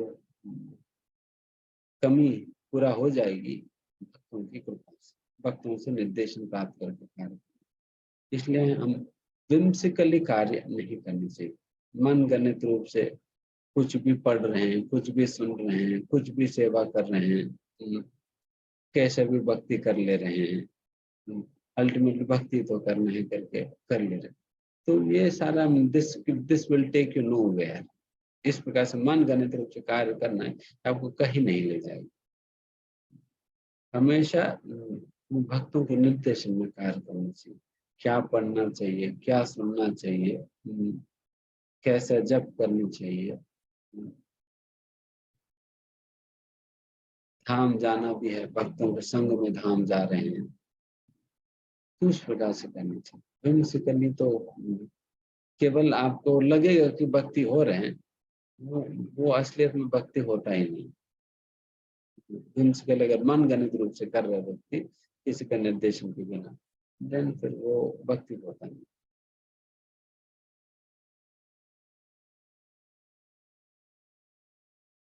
कमी पूरा हो जाएगी भक्तों की कृपा से, भक्तों से निर्देशन प्राप्त करके कार्य। इसलिए हम विम्सिकली कार्य नहीं करने चाहिए। मन गणित रूप से कुछ भी पढ़ रहे हैं, कुछ भी सुन रहे हैं, कुछ भी सेवा कर रहे हैं, कैसे भी भक्ति कर ले रहे हैं, अल्टीमेटली भक्ति तो करना है करके कर ले रहे हैं। तो ये सारा this will take you nowhere. इस प्रकार से मन गणित रूप से कार्य करना है, आपको कहीं नहीं ले जाएगा। हमेशा भक्तों के निर्देशन में कार्य करना चाहिए। क्या पढ़ना चाहिए, क्या सुनना चाहिए, कैसे जप करनी चाहिए, धाम जाना भी है, भक्तों के संग में धाम जा रहे हैं, तो उस प्रकार से करनी चाहिए। विम्स करनी तो केवल आपको लगेगा कि भक्ति हो रहे हैं, वो असलियत में भक्ति होता ही नहीं। विम्स के अगर मन गणित रूप से कर रहे व्यक्ति किसी का निर्देशन के बिना, देन फिर वो भक्ति होता नहीं।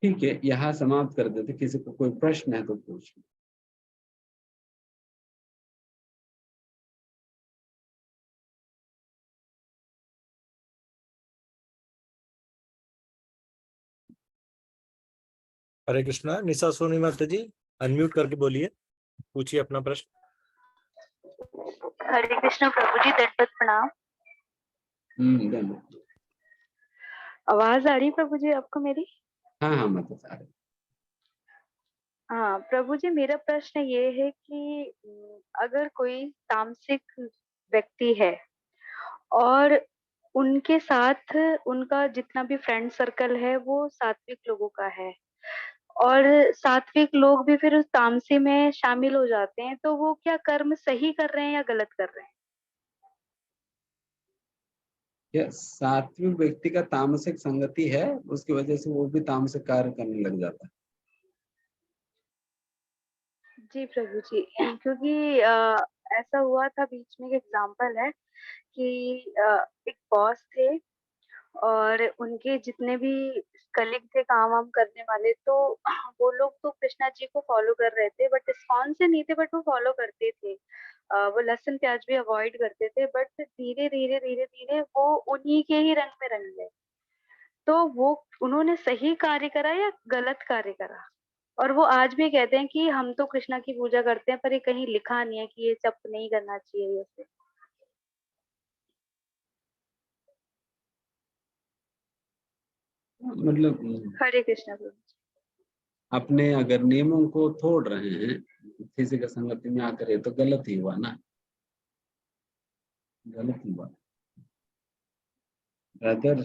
ठीक है, यहाँ समाप्त कर देते। किसी को कोई प्रश्न है तो पूछ। हरे कृष्णा। निशा सोनी माता जी, अनम्यूट करके बोलिए, पूछिए अपना प्रश्न। हरे कृष्ण प्रभु जी, दंडवत प्रणाम। धन्यवाद। आवाज आ रही प्रभु जी आपको मेरी? हाँ हाँ, मैं बता रहा। हाँ प्रभु जी, मेरा प्रश्न ये है कि अगर कोई तामसिक व्यक्ति है और उनके साथ उनका जितना भी फ्रेंड सर्कल है वो सात्विक लोगों का है, और सात्विक लोग भी फिर उस तामसी में शामिल हो जाते हैं, तो वो क्या कर्म सही कर रहे हैं या गलत कर रहे हैं? सात्विक व्यक्ति का तामसिक संगति है, उसकी वजह से वो भी तामसिक कार्य करने लग जाता है। जी प्रभु जी, क्योंकि ऐसा हुआ था बीच में, एक एग्जाम्पल है कि एक बॉस थे और उनके जितने भी कलीग थे काम वाम करने वाले, तो वो लोग तो कृष्णा जी को फॉलो कर रहे थे, बट इस्कॉन से नहीं थे, बट वो फॉलो करते थे। वो लहसुन प्याज भी अवॉइड करते थे, बट धीरे धीरे धीरे धीरे वो उन्हीं के ही रंग में रंग गए। तो वो उन्होंने सही कार्य करा या गलत कार्य करा? और वो आज भी कहते हैं कि हम तो कृष्णा की पूजा करते हैं, पर ये कहीं लिखा नहीं है कि ये सब नहीं करना चाहिए ऐसे। मतलब हरे कृष्णा प्रभु। अपने अगर नियमों को तोड़ रहे हैं, फिजिकल संगति में आकर, तो गलत ही हुआ ना, गलत ही हुआ। अगर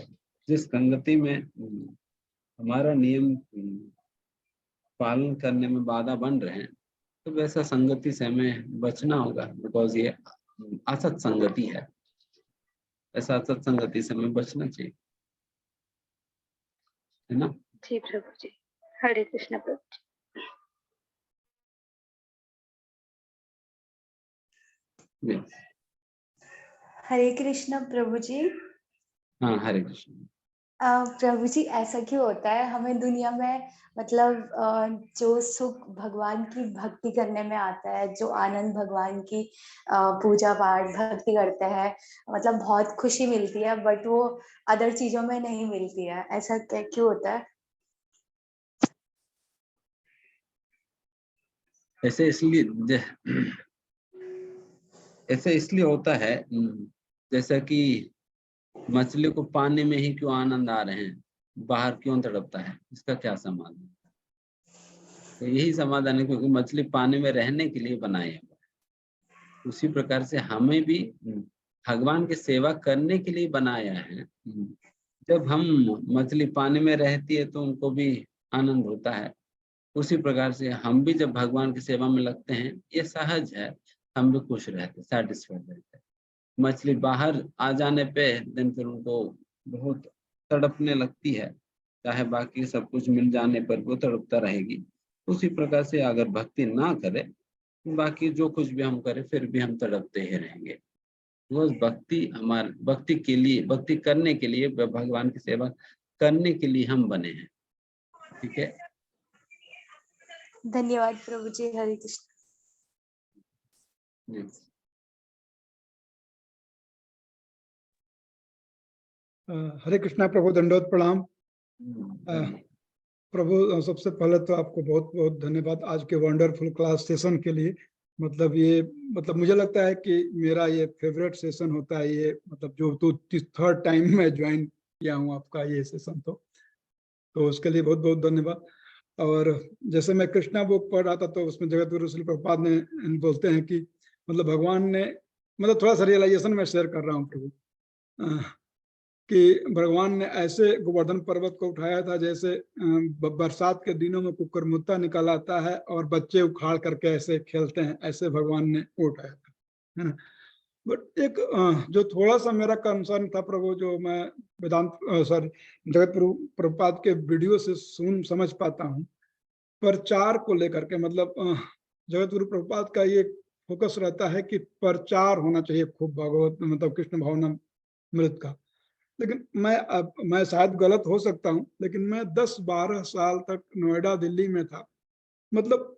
जिस संगति में हमारा नियम पालन करने में बाधा बन रहे हैं, तो वैसा संगति से हमें बचना होगा, बिकॉज ये असत संगति है। ऐसा असत संगति से हमें बचना चाहिए, है ना? जी प्रभु जी, हरे कृष्णा प्रभु जी। Yes. हरे कृष्ण प्रभु जी। हाँ, हरे कृष्ण। प्रभु जी, ऐसा क्यों होता है हमें दुनिया में, मतलब जो सुख भगवान की भक्ति करने में आता है, जो आनंद भगवान की पूजा पाठ भक्ति करते हैं, मतलब बहुत खुशी मिलती है, बट वो अदर चीजों में नहीं मिलती है। ऐसा क्यों होता है? ऐसे इसलिए होता है, जैसा कि मछली को पानी में ही क्यों आनंद आ रहे हैं, बाहर क्यों तड़पता है, इसका क्या समाधान? तो यही समाधान है, क्योंकि मछली पानी में रहने के लिए बनाई है। उसी प्रकार से हमें भी भगवान की सेवा करने के लिए बनाया है। जब हम मछली पानी में रहती है तो उनको भी आनंद होता है। उसी प्रकार से हम भी जब भगवान की सेवा में लगते हैं, ये सहज है, हम भी खुश रहते, सेटिस्फाइड रहते हैं। मछली बाहर आ जाने पे दिन फिर उनको बहुत तड़पने लगती है, चाहे बाकी सब कुछ मिल जाने पर वो तड़पता रहेगी। उसी प्रकार से अगर भक्ति ना करे, बाकी जो कुछ भी हम करें फिर भी हम तड़पते ही रहेंगे। वो भक्ति हमारे भक्ति के लिए, भक्ति करने के लिए, भगवान की सेवा करने के लिए हम बने हैं। ठीक है, धन्यवाद प्रभु जी। हरे कृष्ण। हरे कृष्णा प्रभु, दंडवत प्रणाम। प्रभु, सबसे पहले तो आपको बहुत बहुत धन्यवाद आज के वंडरफुल क्लास सेशन के लिए। मतलब ये, मतलब मुझे लगता है कि मेरा ये फेवरेट सेशन होता है ये, मतलब जो तो थर्ड टाइम मैं ज्वाइन किया हूँ आपका ये सेशन, तो उसके लिए बहुत बहुत धन्यवाद। और जैसे मैं कृष्णा बुक पढ़ रहा था, तो उसमें जगत गुरु श्री प्रभुपाद ने बोलते हैं कि मतलब भगवान ने, मतलब थोड़ा सा रियलाइजेशन मैं शेयर कर रहा हूँ प्रभु, कि भगवान ने ऐसे गोवर्धन पर्वत को उठाया था जैसे बरसात के दिनों में कुकुरमुत्ता निकल आता है और बच्चे उखाड़ करके ऐसे खेलते हैं, ऐसे भगवान ने उठाया था, है ना। बट एक जो थोड़ा सा मेरा कंसर्न था प्रभु, जो मैं वेदांत सॉरी जगत प्रभुपाद के वीडियो से समझ पाता हूँ, प्रचार को लेकर के, मतलब जगत गुरु प्रभुपाद का ये फोकस रहता है कि प्रचार होना चाहिए खूब भगवत, मतलब कृष्ण भावना मृत का। लेकिन मैं शायद गलत हो सकता हूँ, लेकिन मैं 10-12 साल तक नोएडा दिल्ली में था। मतलब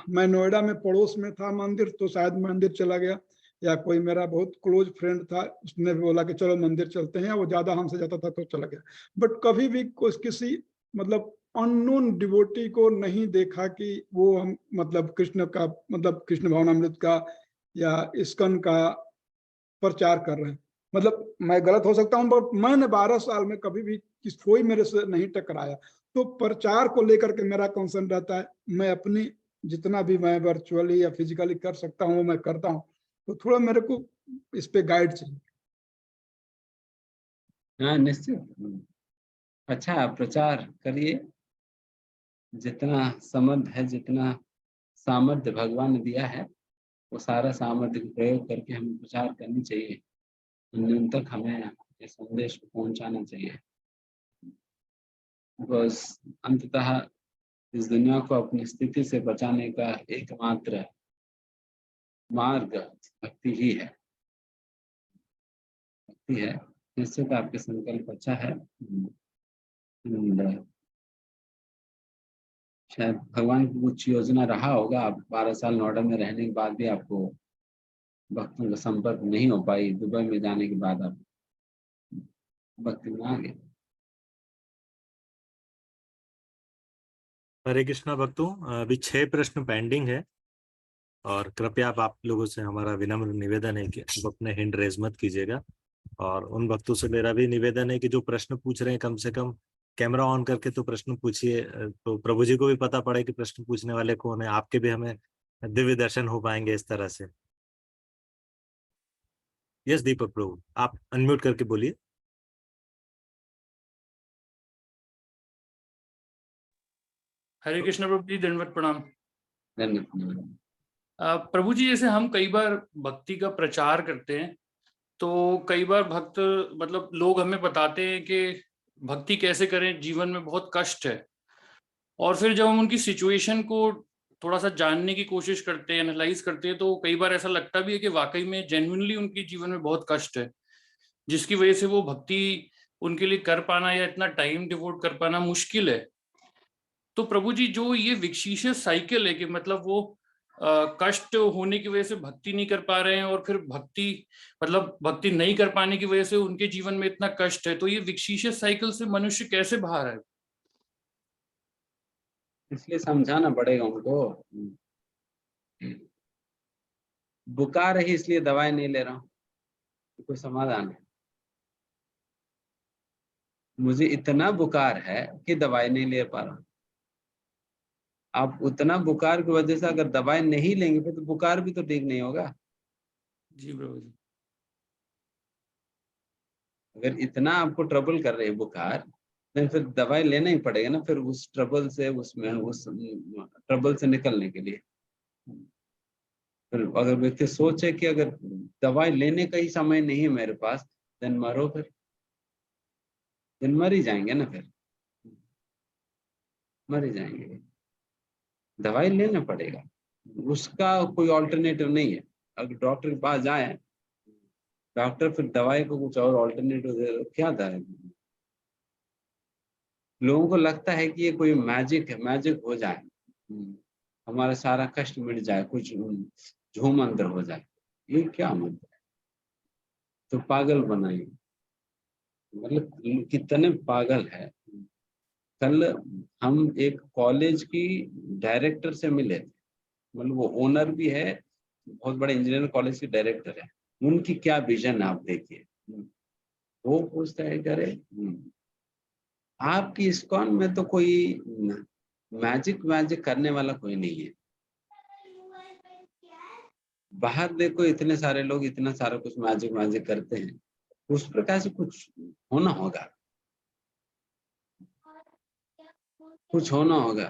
मैं नोएडा में पड़ोस में था मंदिर, तो शायद मंदिर चला गया, या कोई मेरा बहुत क्लोज फ्रेंड था, उसने भी बोला कि चलो मंदिर चलते हैं, वो ज्यादा हमसे जाता था तो चला गया। बट कभी भी किसी मतलब अननोन डिवोटी को नहीं देखा कि वो हम मतलब कृष्ण का मतलब कृष्ण भावनामृत का या इस्कन का प्रचार कर रहे हैं। मतलब मैं गलत हो सकता हूँ, बट मैंने 12 साल में कभी भी कोई मेरे से नहीं टकराया। तो प्रचार को लेकर के मेरा कंसर्न रहता है। मैं अपनी जितना भी मैं वर्चुअली या फिजिकली कर सकता हूँ वो मैं करता हूँ। तो थोड़ा मेरे को इस पे गाइड चाहिए। हाँ निश्चित, अच्छा आप प्रचार करिए, जितना समर्थ है, जितना सामर्थ्य भगवान ने दिया है, वो सारा सामर्थ्य का प्रयोग करके हमें प्रचार करनी चाहिए। उन तक हमें ये संदेश को पहुंचाना चाहिए। बस अंततः इस दुनिया को अपनी स्थिति से बचाने का एकमात्र मार्ग भक्ति ही है। भक्ति है, निश्चित आपके संकल्प अच्छा है। शायद भगवान की कुछ योजना रहा होगा, आप 12 साल नोएडा में रहने के बाद भी आपको भक्तों का संपर्क नहीं हो पाई। दुबई में जाने के बाद आप भक्ति में आ गए। हरे कृष्णा भक्तों, अभी 6 प्रश्न पेंडिंग है और कृपया आप लोगों से हमारा विनम्र निवेदन है कि आप अपने हैंड रेज मत कीजिएगा। और उन भक्तों से मेरा भी निवेदन है कि जो प्रश्न पूछ रहे हैं कम से कम कैमरा ऑन करके तो प्रश्न पूछिए, तो प्रभु जी को भी पता पड़े कि प्रश्न पूछने वाले कौन है, आपके भी हमें दिव्य दर्शन हो पाएंगे इस तरह से। यस दीपक प्रभु, आप अनम्यूट करके बोलिए। हरे कृष्ण प्रभु जी, दंडवत प्रणाम। धन्यवाद। प्रभु जी, जैसे हम कई बार भक्ति का प्रचार करते हैं तो कई बार भक्त मतलब लोग हमें बताते हैं कि भक्ति कैसे करें, जीवन में बहुत कष्ट है। और फिर जब हम उनकी सिचुएशन को थोड़ा सा जानने की कोशिश करते हैं, एनालाइज करते हैं, तो कई बार ऐसा लगता भी है कि वाकई में जेन्युइनली उनके जीवन में बहुत कष्ट है, जिसकी वजह से वो भक्ति उनके लिए कर पाना या इतना टाइम डिवोट कर पाना मुश्किल है। तो प्रभु जी, जो ये विक्शिशियस साइकिल है कि मतलब वो कष्ट होने की वजह से भक्ति नहीं कर पा रहे हैं और फिर भक्ति नहीं कर पाने की वजह से उनके जीवन में इतना कष्ट है, तो ये विक्शिशियस साइकिल से मनुष्य कैसे बाहर आए? इसलिए समझाना पड़ेगा उनको। बुखार है इसलिए दवाई नहीं ले रहा हूँ, तो कोई समाधान है? मुझे इतना बुखार है कि दवाई नहीं ले पा रहा हूँ। आप उतना बुखार की वजह से अगर दवाई नहीं लेंगे फिर तो बुखार भी तो ठीक नहीं होगा। जी प्रभु जी। अगर इतना आपको ट्रबल कर रही है बुखार, तो फिर दवाई लेना ही पड़ेगा ना, फिर उस ट्रबल से उस ट्रबल से निकलने के लिए। फिर अगर व्यक्ति सोचे कि अगर दवाई लेने का ही समय नहीं है मेरे पास, दिन मरो, फिर मर ही जाएंगे ना, फिर मर ही जाएंगे। दवाई लेना पड़ेगा, उसका कोई ऑल्टरनेटिव नहीं है। अगर डॉक्टर के पास जाए, डॉक्टर फिर दवाई को कुछ और ऑल्टरनेटिव दे दो, क्या था? लोगों को लगता है कि ये कोई मैजिक है, मैजिक हो जाए, हमारा सारा कष्ट मिट जाए, कुछ झूम अंदर हो जाए। ये क्या मंत्र है? तो पागल बनाए, मतलब कितने पागल है। कल हम एक कॉलेज की डायरेक्टर से मिले थे, मतलब वो ओनर भी है, बहुत बड़े इंजीनियरिंग कॉलेज के डायरेक्टर है। उनकी क्या विजन है आप देखिए। वो पूछता है, करे आपकी इस्कॉन में तो कोई मैजिक करने वाला कोई नहीं है। बाहर देखो इतने सारे लोग इतना सारा कुछ मैजिक करते हैं, उस प्रकार से कुछ होना होगा, कुछ होना होगा।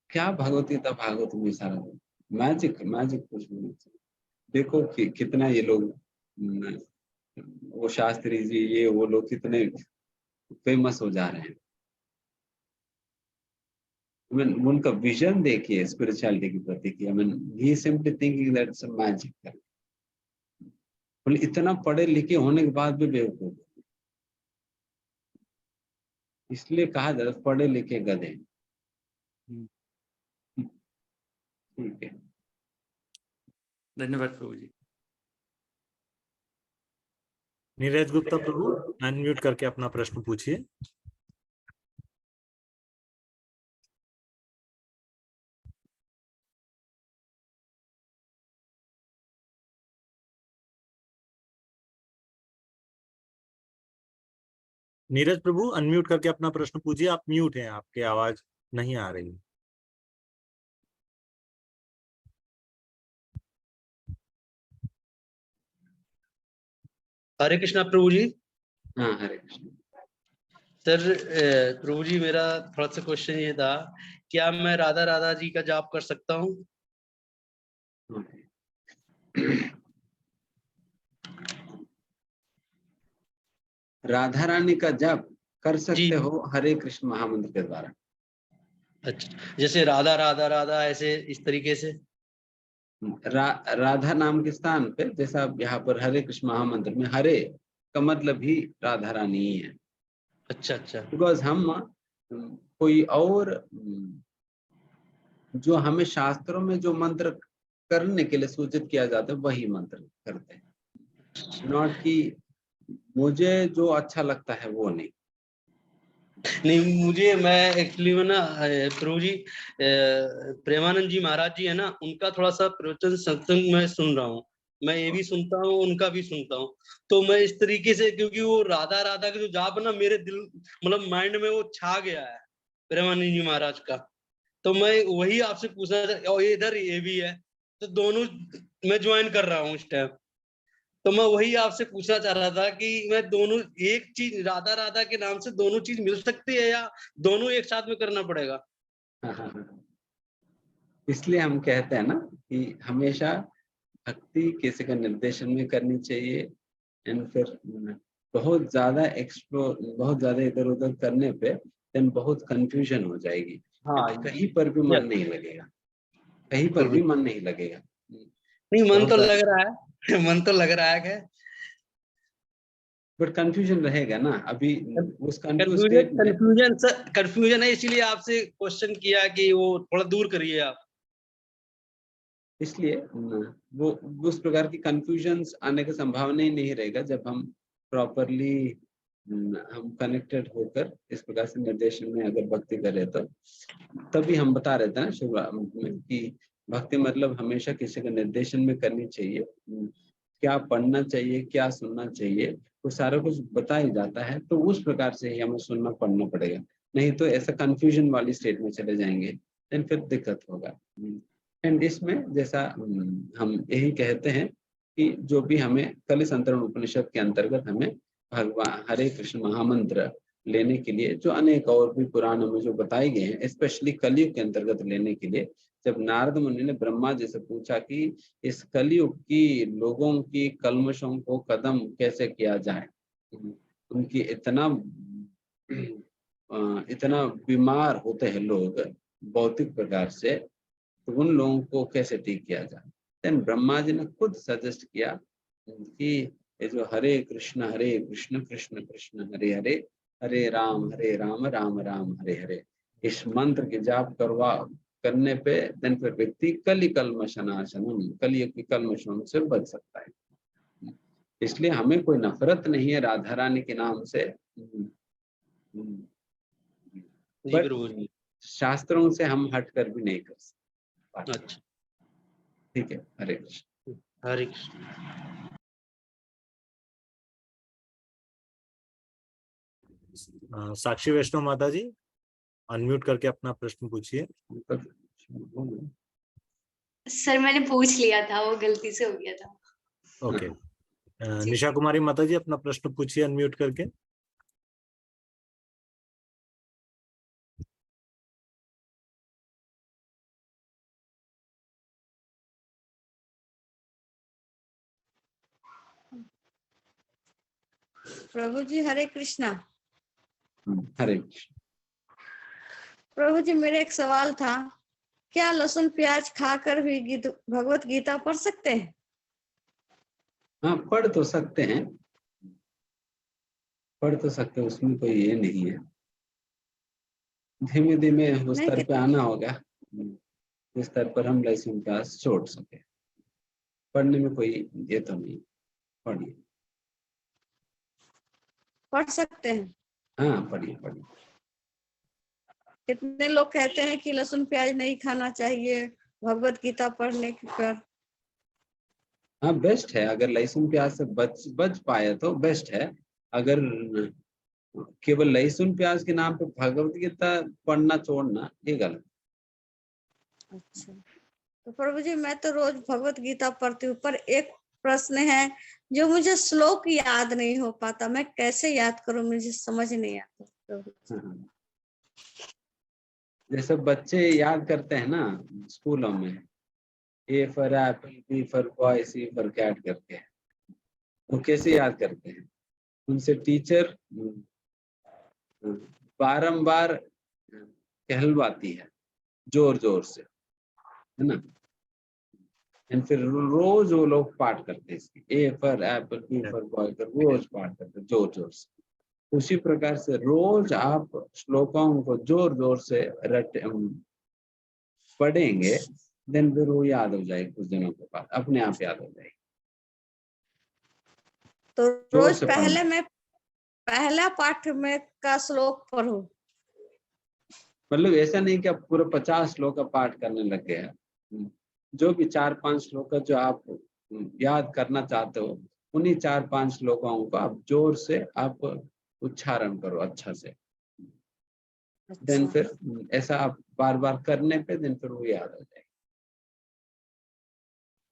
क्या भगवती था, भागवत में सारा मैजिक कुछ नहीं। देखो कि कितना ये लोग, वो शास्त्री जी, ये वो लोग कितने फेमस हो जा रहे हैं। उनका विजन देखिए स्पिरिचुअलिटी के प्रति की। He simply thinking that it's a magic. इतना पढ़े लिखे होने के बाद भी बेवकूफ। इसलिए कहा जाता है पढ़े लिखे गधे। ठीक है, धन्यवाद प्रभु जी। नीरज गुप्ता प्रभु, अनम्यूट करके अपना प्रश्न पूछिए। नीरज प्रभु, अनम्यूट करके अपना प्रश्न पूछिए। आप म्यूट हैं, आपकी आवाज नहीं आ रही। हरे कृष्णा प्रभु जी। हाँ हरे कृष्ण। सर प्रभु जी, मेरा थोड़ा सा क्वेश्चन ये था, क्या मैं राधा राधा जी का जाप कर सकता हूँ? राधा रानी का जाप कर जी। सकते हो हरे कृष्ण महामंत्र के द्वारा। अच्छा, जैसे राधा राधा राधा ऐसे इस तरीके से? राधा नाम के स्थान पे, जैसा यहाँ पर हरे कृष्ण महामंत्र में हरे का मतलब ही राधा रानी ही है। अच्छा अच्छा। बिकॉज हम कोई और जो हमें शास्त्रों में जो मंत्र करने के लिए सूचित किया जाता है वही मंत्र करते हैं, नॉट कि मुझे जो अच्छा लगता है वो नहीं। नहीं, मुझे मैं एक्चुअली में ना प्रभु जी, प्रेमानंद जी महाराज जी है ना, उनका थोड़ा सा प्रवचन सत्संग में सुन रहा हूँ। मैं ये भी सुनता हूँ, उनका भी सुनता हूँ। तो मैं इस तरीके से, क्योंकि वो राधा राधा का जो जाप है ना, मेरे दिल मतलब माइंड में वो छा गया है प्रेमानंद जी महाराज का। तो मैं वही आपसे पूछना था, और इधर ये भी है, तो दोनों मैं ज्वाइन कर रहा हूँ इस टाइम। तो मैं वही आपसे पूछना चाह रहा था कि मैं दोनों एक चीज राधा राधा के नाम से दोनों चीज मिल सकती है, या दोनों एक साथ में करना पड़ेगा? इसलिए हम कहते हैं ना कि हमेशा भक्ति किसी का निर्देशन में करनी चाहिए, एंड फिर बहुत ज्यादा एक्सप्लोर, बहुत ज्यादा इधर उधर करने पे देन बहुत कंफ्यूजन हो जाएगी। हाँ, कहीं पर भी मन नहीं लगेगा, कहीं पर भी मन नहीं लगेगा। नहीं, मन बहुत तो लग रहा है, मन तो लग रहा है, बट कंफ्यूजन रहेगा ना अभी उस कंफ्यूज स्टेट में। कंफ्यूजन है, इसीलिए आपसे क्वेश्चन किया कि वो थोड़ा दूर करिए आप। इसलिए वो उस प्रकार की कंफ्यूजन्स आने का संभावना ही नहीं रहेगा जब हम प्रॉपरली हम कनेक्टेड होकर इस प्रकार से निर्देशन में अगर भक्ति करें तो। तभी हम बता रहे थे ना शुरुआत में कि भक्ति मतलब हमेशा किसी का निर्देशन में करनी चाहिए। क्या पढ़ना चाहिए, क्या सुनना चाहिए, वो सारा कुछ बताया जाता है, तो उस प्रकार से ही हमें सुनना पढ़ना पड़ेगा। नहीं तो ऐसा कंफ्यूजन वाली स्टेट में चले जाएंगे, देन फिर दिक्कत होगा। एंड इसमें जैसा हम यही कहते हैं कि जो भी हमें कलिसंतरण उपनिषद के अंतर्गत हमें भगवान हरे कृष्ण महामंत्र लेने के लिए, जो अनेक और भी पुराणों में जो बताए गए हैं, स्पेशली कलयुग के अंतर्गत लेने के लिए, जब नारद मुनि ने ब्रह्मा जी से पूछा कि इस कलयुग की लोगों की कल्मशों को खत्म कैसे किया जाए, उनकी इतना बीमार होते हैं लोग भौतिक प्रकार से, तो उन लोगों को कैसे ठीक किया जाए। देन ब्रह्मा जी ने खुद सजेस्ट किया कि ये जो हरे कृष्ण कृष्ण कृष्ण हरे हरे, हरे राम राम राम हरे हरे, इस मंत्र के जाप करने पे देन फिर व्यक्ति कलिकल्मषनाशनम, कलियुग की कल्मषों से बच सकता है। इसलिए हमें कोई नफरत नहीं है राधा रानी के नाम से, बट शास्त्रों से हम हटकर भी नहीं कर सकते। अच्छा, ठीक है, हरे कृष्ण। हरे कृष्ण। साक्षी वैष्णव माता जी, अनम्यूट करके अपना प्रश्न पूछिए। सर मैंने पूछ लिया था, वो गलती से हो गया था। ओके। निशा कुमारी माता जी, अपना प्रश्न पूछिए अनम्यूट करके। प्रभु जी हरे कृष्णा। हरे कृष्ण। प्रभु जी मेरा एक सवाल था, क्या लहसुन प्याज खाकर भी भगवत गीता पढ़ सकते हैं? हाँ, पढ़ तो सकते हैं, पढ़ तो सकते हैं, उसमें कोई ये नहीं है। धीमे धीमे उस नहीं स्तर पे आना होगा, जिस स्तर पर हम लहसुन प्याज छोड़ सके। पढ़ने में कोई ये तो नहीं, पढ़िए। पढ़ सकते हैं। हाँ पढ़िए पढ़िए। कितने लोग कहते हैं कि लहसुन प्याज नहीं खाना चाहिए भगवत गीता पढ़ने पर। हाँ बेस्ट है, अगर लहसुन प्याज से बच पाए तो बेस्ट है। अगर केवल लहसुन प्याज के नाम पे भगवत गीता पढ़ना छोड़ना ये गलत। अच्छा, तो प्रभु जी मैं तो रोज भगवत गीता पढ़ती हूँ, पर एक प्रश्न है जो मुझे श्लोक याद नहीं हो पाता, मैं कैसे याद करूं, मुझे समझ नहीं आता प्रभु जी। हाँ। जैसे बच्चे याद करते हैं ना स्कूलों में, A for apple, B for boy, C for cat करके, वो कैसे याद करते हैं? उनसे टीचर बारंबार कहलवाती है जोर जोर से, है ना, एंड फिर रोज वो लोग पाठ करते हैं इसकी, A for apple, B for boy कर रोज पाठ करते जोर जोर से। उसी प्रकार से रोज आप श्लोकों को जोर जोर से पढ़ेंगे, देन फिर वो याद हो जाएगी, कुछ दिनों के बाद अपने आप याद हो जाएगी। तो जोर रोज से पहले पढ़ना। मैं पहला पाठ में का श्लोक पढ़ूं। मतलब ऐसा नहीं कि आप पूरे 50 श्लोक का पाठ करने लग गए हैं, जो भी 4-5 श्लोक जो आप याद करना चाहते हो, उन्हीं 4-5 श्लोकों को आप जोर से आप उच्चारण करो अच्छा से। देन अच्छा, फिर ऐसा आप बार बार करने पे दिन फिर वो याद हो जाएगी।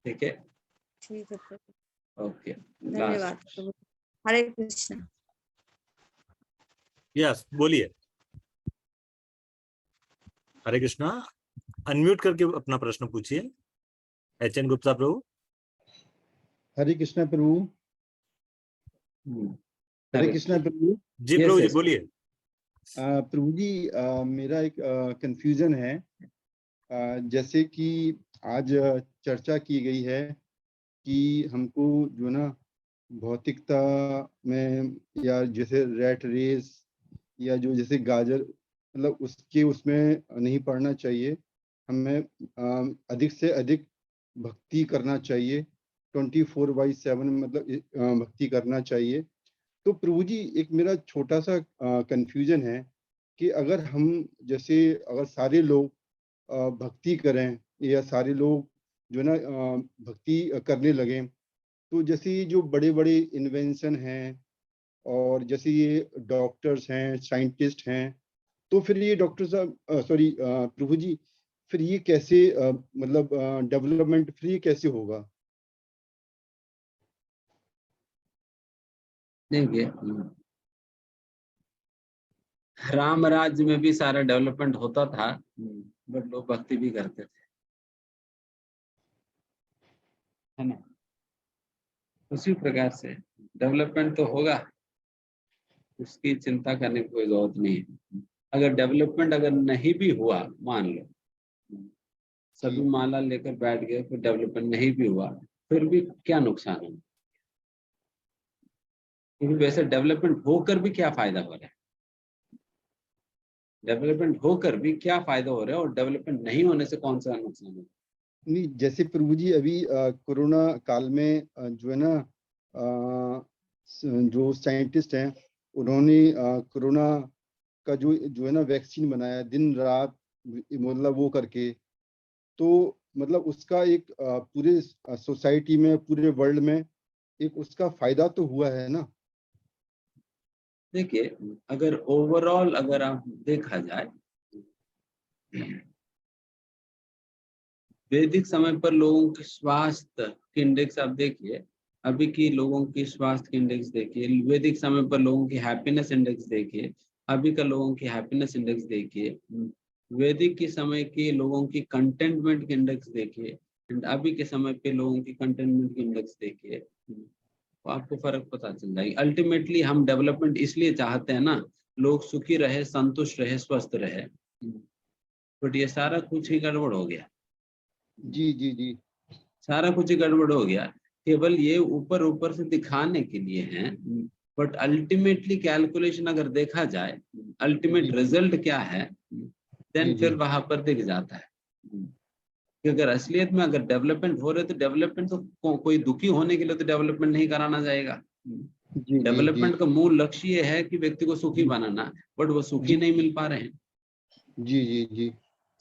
ठीक है, ठीक है प्रभु, ओके। धन्यवाद प्रभु। हरे कृष्ण। यस बोलिए। हरे कृष्णा, अनम्यूट करके अपना प्रश्न पूछिए। एच.एन. गुप्ता प्रभु। हरे कृष्णा प्रभु। हरे कृष्णा प्रभु। जी प्रभु जी बोलिए। प्रभु जी मेरा एक कंफ्यूजन है, जैसे कि आज चर्चा की गई है कि हमको जो ना भौतिकता में या जैसे रैट रेस या जो जैसे गाजर मतलब उसमें नहीं पढ़ना चाहिए, हमें अधिक से अधिक भक्ति करना चाहिए, 24/7 मतलब भक्ति करना चाहिए। तो प्रभु जी एक मेरा छोटा सा कंफ्यूजन है कि अगर हम जैसे अगर सारे लोग भक्ति करें या सारे लोग जो ना भक्ति करने लगें, तो जैसे ये जो बड़े बड़े इन्वेंशन हैं और जैसे ये डॉक्टर्स हैं, साइंटिस्ट हैं, तो फिर ये डॉक्टर साहब सॉरी प्रभु जी, फिर ये कैसे मतलब डेवलपमेंट फिर ये कैसे होगा? देखिए, राम राज्य में भी सारा डेवलपमेंट होता था, बट लोग भक्ति भी करते थे, है ना। उसी प्रकार से डेवलपमेंट तो होगा, उसकी चिंता करने की कोई जरूरत नहीं है। अगर डेवलपमेंट अगर नहीं भी हुआ, मान लो सभी माला लेकर बैठ गए, फिर डेवलपमेंट नहीं भी हुआ, फिर भी क्या नुकसान है? क्योंकि वैसे डेवलपमेंट होकर भी क्या फायदा हो रहा है? डेवलपमेंट होकर भी क्या फायदा हो रहा है, और डेवलपमेंट नहीं होने से कौन सा नुकसान है? नहीं, जैसे प्रभु जी अभी कोरोना काल में जो है ना जो साइंटिस्ट हैं उन्होंने कोरोना का जो है ना वैक्सीन बनाया दिन रात मतलब वो करके, तो मतलब उसका एक पूरे सोसाइटी में पूरे वर्ल्ड में एक उसका फायदा तो हुआ है ना। देखिए, अगर ओवरऑल अगर आप देखा जाए, वैदिक समय पर लोगों के स्वास्थ्य के इंडेक्स आप देखिए, अभी की लोगों की स्वास्थ्य के इंडेक्स देखिए, वैदिक समय पर लोगों की हैप्पीनेस इंडेक्स देखिए, अभी का लोगों की हैप्पीनेस इंडेक्स देखिए, वैदिक के समय के लोगों की कंटेंटमेंट के इंडेक्स देखिए, एंड अभी के समय पे लोगों की कंटेंटमेंट के इंडेक्स देखिए, तो आपको फर्क पता चल जाएगा। अल्टीमेटली हम डेवलपमेंट इसलिए चाहते हैं ना, लोग सुखी रहे, संतुष्ट रहे, स्वस्थ रहे, बट ये सारा कुछ ही गड़बड़ हो गया। जी जी जी, सारा कुछ ही गड़बड़ हो गया। केवल ये ऊपर ऊपर से दिखाने के लिए हैं बट अल्टीमेटली कैलकुलेशन अगर देखा जाए, अल्टीमेट रिजल्ट क्या है, देन फिर वहां पर दिख जाता है कि अगर असलियत में अगर डेवलपमेंट हो रहे तो डेवलपमेंट तो कोई दुखी होने के लिए तो डेवलपमेंट नहीं कराना जाएगा। डेवलपमेंट का मूल लक्ष्य ये है कि व्यक्ति को सुखी बनाना, बट वो सुखी नहीं मिल पा रहे हैं। जी जी जी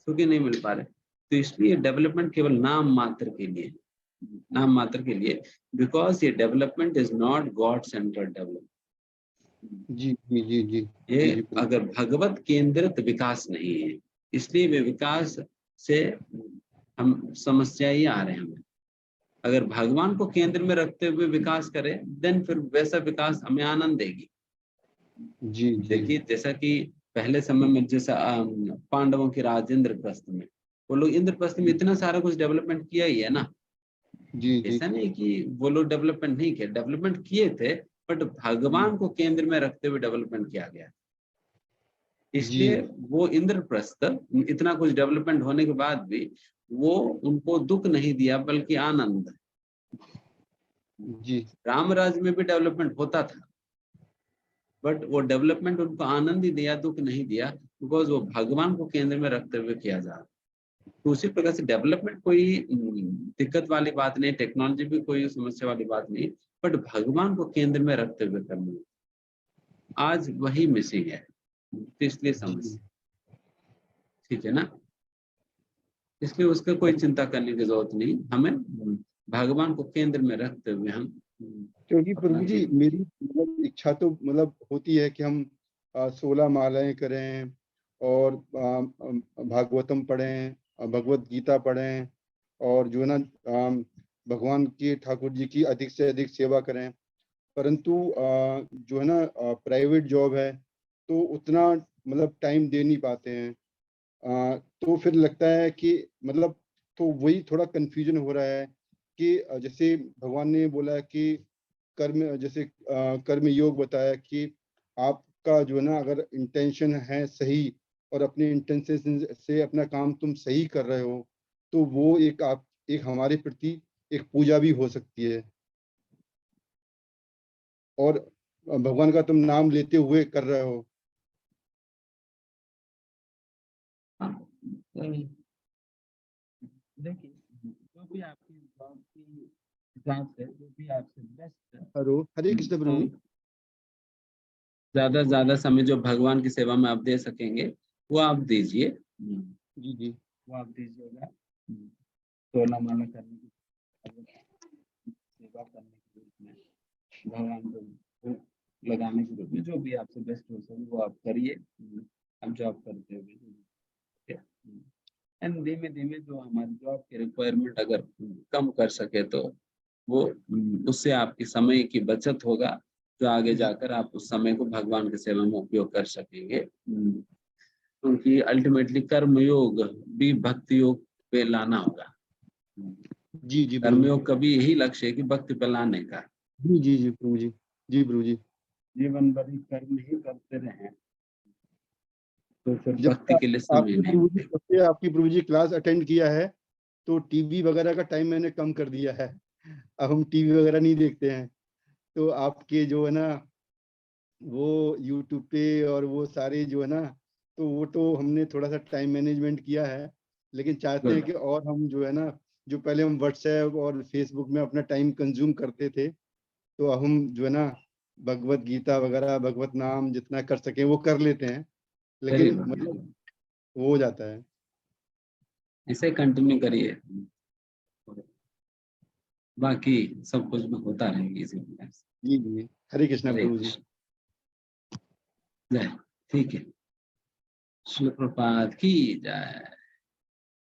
सुखी नहीं मिल पा रहे, तो इसलिए डेवलपमेंट केवल नाम मात्र के लिए, नाम मात्र के लिए, बिकॉज ये development is not God centred development. जी जी जी जी ये जी अगर भगवत केंद्रित विकास नहीं है, इसलिए वे विकास से हम समस्या ही आ रहे हैं हमें। अगर भगवान को केंद्र में रखते हुए विकास करें, देन फिर वैसा विकास हमें आनंद देगी। जी देखिए जैसा कि पहले समय में जैसा पांडवों के राज इंद्रप्रस्थ में, वो लोग इंद्रप्रस्थ में इतना सारा कुछ डेवलपमेंट किया ही है ना। जी जी ऐसा नहीं कि वो लोग डेवलपमेंट नहीं किया, डेवलपमेंट किए थे, बट भगवान को केंद्र में रखते हुए डेवलपमेंट किया गया। इसलिए वो इंद्रप्रस्थ इतना कुछ डेवलपमेंट होने के बाद भी वो उनको दुख नहीं दिया बल्कि आनंद। जी रामराज में भी डेवलपमेंट होता था, बट वो डेवलपमेंट उनको आनंद ही दिया, दुख नहीं दिया, बिकॉज वो भगवान को केंद्र में रखते हुए किया जा रहा। तो उसी प्रकार से डेवलपमेंट कोई दिक्कत वाली बात नहीं, टेक्नोलॉजी भी कोई समस्या वाली बात नहीं, बट भगवान को केंद्र में रखते हुए करना आज वही मिसिंग है, तो इसलिए समस्या। ठीक है ना, इसलिए उसका कोई चिंता करने की जरूरत नहीं, हमें भगवान को केंद्र में रखते हुए हम क्योंकि प्रभु जी मेरी मतलब इच्छा तो मतलब होती है कि हम 16 मालाएं करें और भागवतम पढ़ें, भगवत गीता पढ़ें और जो है ना भगवान की ठाकुर जी की अधिक से अधिक सेवा करें। परंतु जो है ना प्राइवेट जॉब है तो उतना मतलब टाइम दे नहीं पाते हैं। तो फिर लगता है कि मतलब तो वही थोड़ा कंफ्यूजन हो रहा है कि जैसे भगवान ने बोला कि कर्म, जैसे कर्म योग बताया कि आपका जो है ना अगर इंटेंशन है सही और अपने इंटेंशन से अपना काम तुम सही कर रहे हो तो वो एक हमारे प्रति एक पूजा भी हो सकती है, और भगवान का तुम नाम लेते हुए कर रहे हो। देखिए जो भी आपकी जॉब की हिसाब से जो भी आपसे बेस्ट, हेलो, हरे कृष्ण प्रभु। ज्यादा समय जो भगवान की सेवा में आप दे सकेंगे वो आप दीजिए। जी जी वो आप दीजिएगा, 16 माला करने की सेवा करने के रूप में, भगवान को लगाने के रूप में, जो भी आपसे बेस्ट हो सके वो आप करिए। आप जॉब करते हुए एंड धीमे धीमे जो हमारी जॉब की रिक्वायरमेंट अगर कम कर सके तो वो उससे आपकी समय की बचत होगा, जो आगे जाकर आप उस समय को भगवान की सेवा में उपयोग कर सकेंगे। क्योंकि अल्टीमेटली कर्मयोग भी भक्ति योग पे लाना होगा। जी जी कर्मयोग का भी यही लक्ष्य है कि भक्ति पे लाने का। जी जी जी प्रभु जी, जी प्रभु जी। जीवन भर ही कर्म ही करते रहे तो फिर जब भक्ति के लिए समय नहीं मिलेगा। आपकी प्रभु जी क्लास अटेंड किया है तो टीवी वगैरह का टाइम मैंने कम कर दिया है। अब हम टीवी वगैरह नहीं देखते हैं, तो आपके जो है ना वो यूट्यूब पे और वो सारे जो है ना, तो वो तो हमने थोड़ा सा टाइम मैनेजमेंट किया है, लेकिन चाहते हैं कि और हम जो है ना, जो पहले हम व्हाट्सएप और फेसबुक में अपना टाइम कंज्यूम करते थे, तो अब हम जो है ना भगवत गीता वगैरह भगवत नाम जितना कर सके वो कर लेते हैं, लेकिन मतलब वो हो जाता है। इसे कंटिन्यू करिए, बाकी सब कुछ में होता रहेगा इसी प्रकार से। जी जी, हरे कृष्णा प्रभु जी। जय, ठीक है, श्री प्रपात की जय।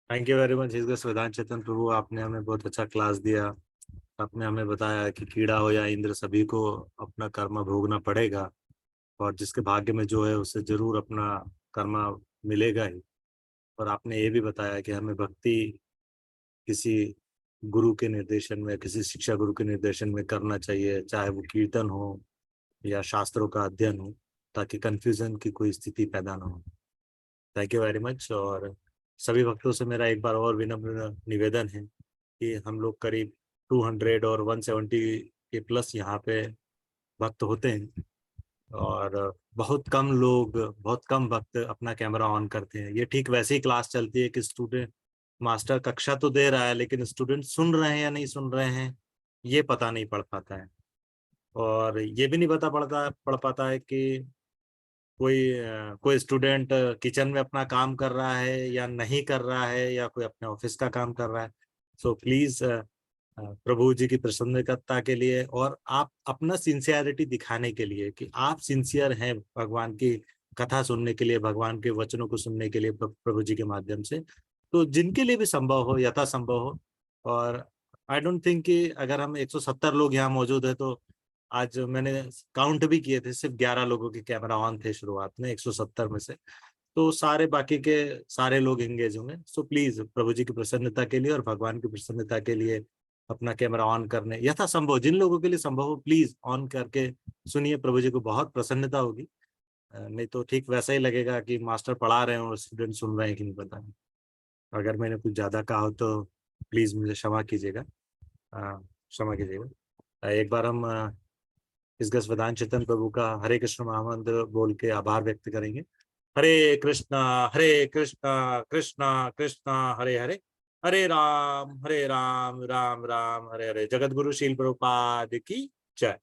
Thank you very much his Vedant Chetan Prabhu, आपने हमें बहुत अच्छा क्लास दिया। आपने हमें बताया कि कीड़ा हो या इंद्र सभी को अपना कर्म भोगना पड़ेगा, और जिसके भाग्य में जो है उसे जरूर अपना कर्म मिलेगा ही। और आपने ये भी बताया कि हमें भक्ति किसी गुरु के निर्देशन में, किसी शिक्षा गुरु के निर्देशन में करना चाहिए, चाहे वो कीर्तन हो या शास्त्रों का अध्ययन हो, ताकि कंफ्यूजन की कोई स्थिति पैदा ना हो। Thank you very much. और सभी भक्तों से मेरा एक बार और विनम्र निवेदन है कि हम लोग करीब 200 और 170 के प्लस यहाँ पे भक्त होते हैं और बहुत कम भक्त अपना कैमरा ऑन करते हैं। ये ठीक वैसे ही क्लास चलती है कि स्टूडेंट मास्टर कक्षा तो दे रहा है लेकिन स्टूडेंट सुन रहे हैं या नहीं सुन रहे हैं ये पता नहीं पड़ पाता है। और ये भी नहीं पड़ पाता है कि कोई स्टूडेंट किचन में अपना काम कर रहा है या नहीं कर रहा है या कोई अपने ऑफिस का काम कर रहा है। सो प्लीज प्रभु जी की प्रसन्नता के लिए और आप अपना सिंसियरिटी दिखाने के लिए कि आप सिंसियर हैं भगवान की कथा सुनने के लिए, भगवान के वचनों को सुनने के लिए प्रभु जी के माध्यम से, तो जिनके लिए भी संभव हो, यथासंभव हो। और आई डोंट थिंक कि अगर हम 170 लोग यहाँ मौजूद है तो आज मैंने काउंट भी किए थे, सिर्फ 11 लोगों के कैमरा ऑन थे शुरुआत में 170 में से, तो सारे बाकी के सारे लोग एंगेज होंगे। सो प्लीज प्रभु जी की प्रसन्नता के लिए और भगवान की प्रसन्नता के लिए अपना कैमरा ऑन करने यथासंभव, जिन लोगों के लिए संभव हो प्लीज ऑन करके सुनिए, प्रभु जी को बहुत प्रसन्नता होगी। नहीं तो ठीक वैसा ही लगेगा कि मास्टर पढ़ा रहे हैं और स्टूडेंट सुन रहे हैं कि नहीं पता नहीं। अगर मैंने कुछ ज्यादा कहा हो तो प्लीज मुझे क्षमा कीजिएगा, क्षमा कीजिएगा। एक बार हम इस गसवदान चेतन प्रभु का हरे कृष्ण महामंत्र बोल के आभार व्यक्त करेंगे। हरे कृष्णा कृष्णा कृष्णा हरे हरे, हरे राम राम राम हरे हरे। जगत गुरु शील प्रभुपाद की जय।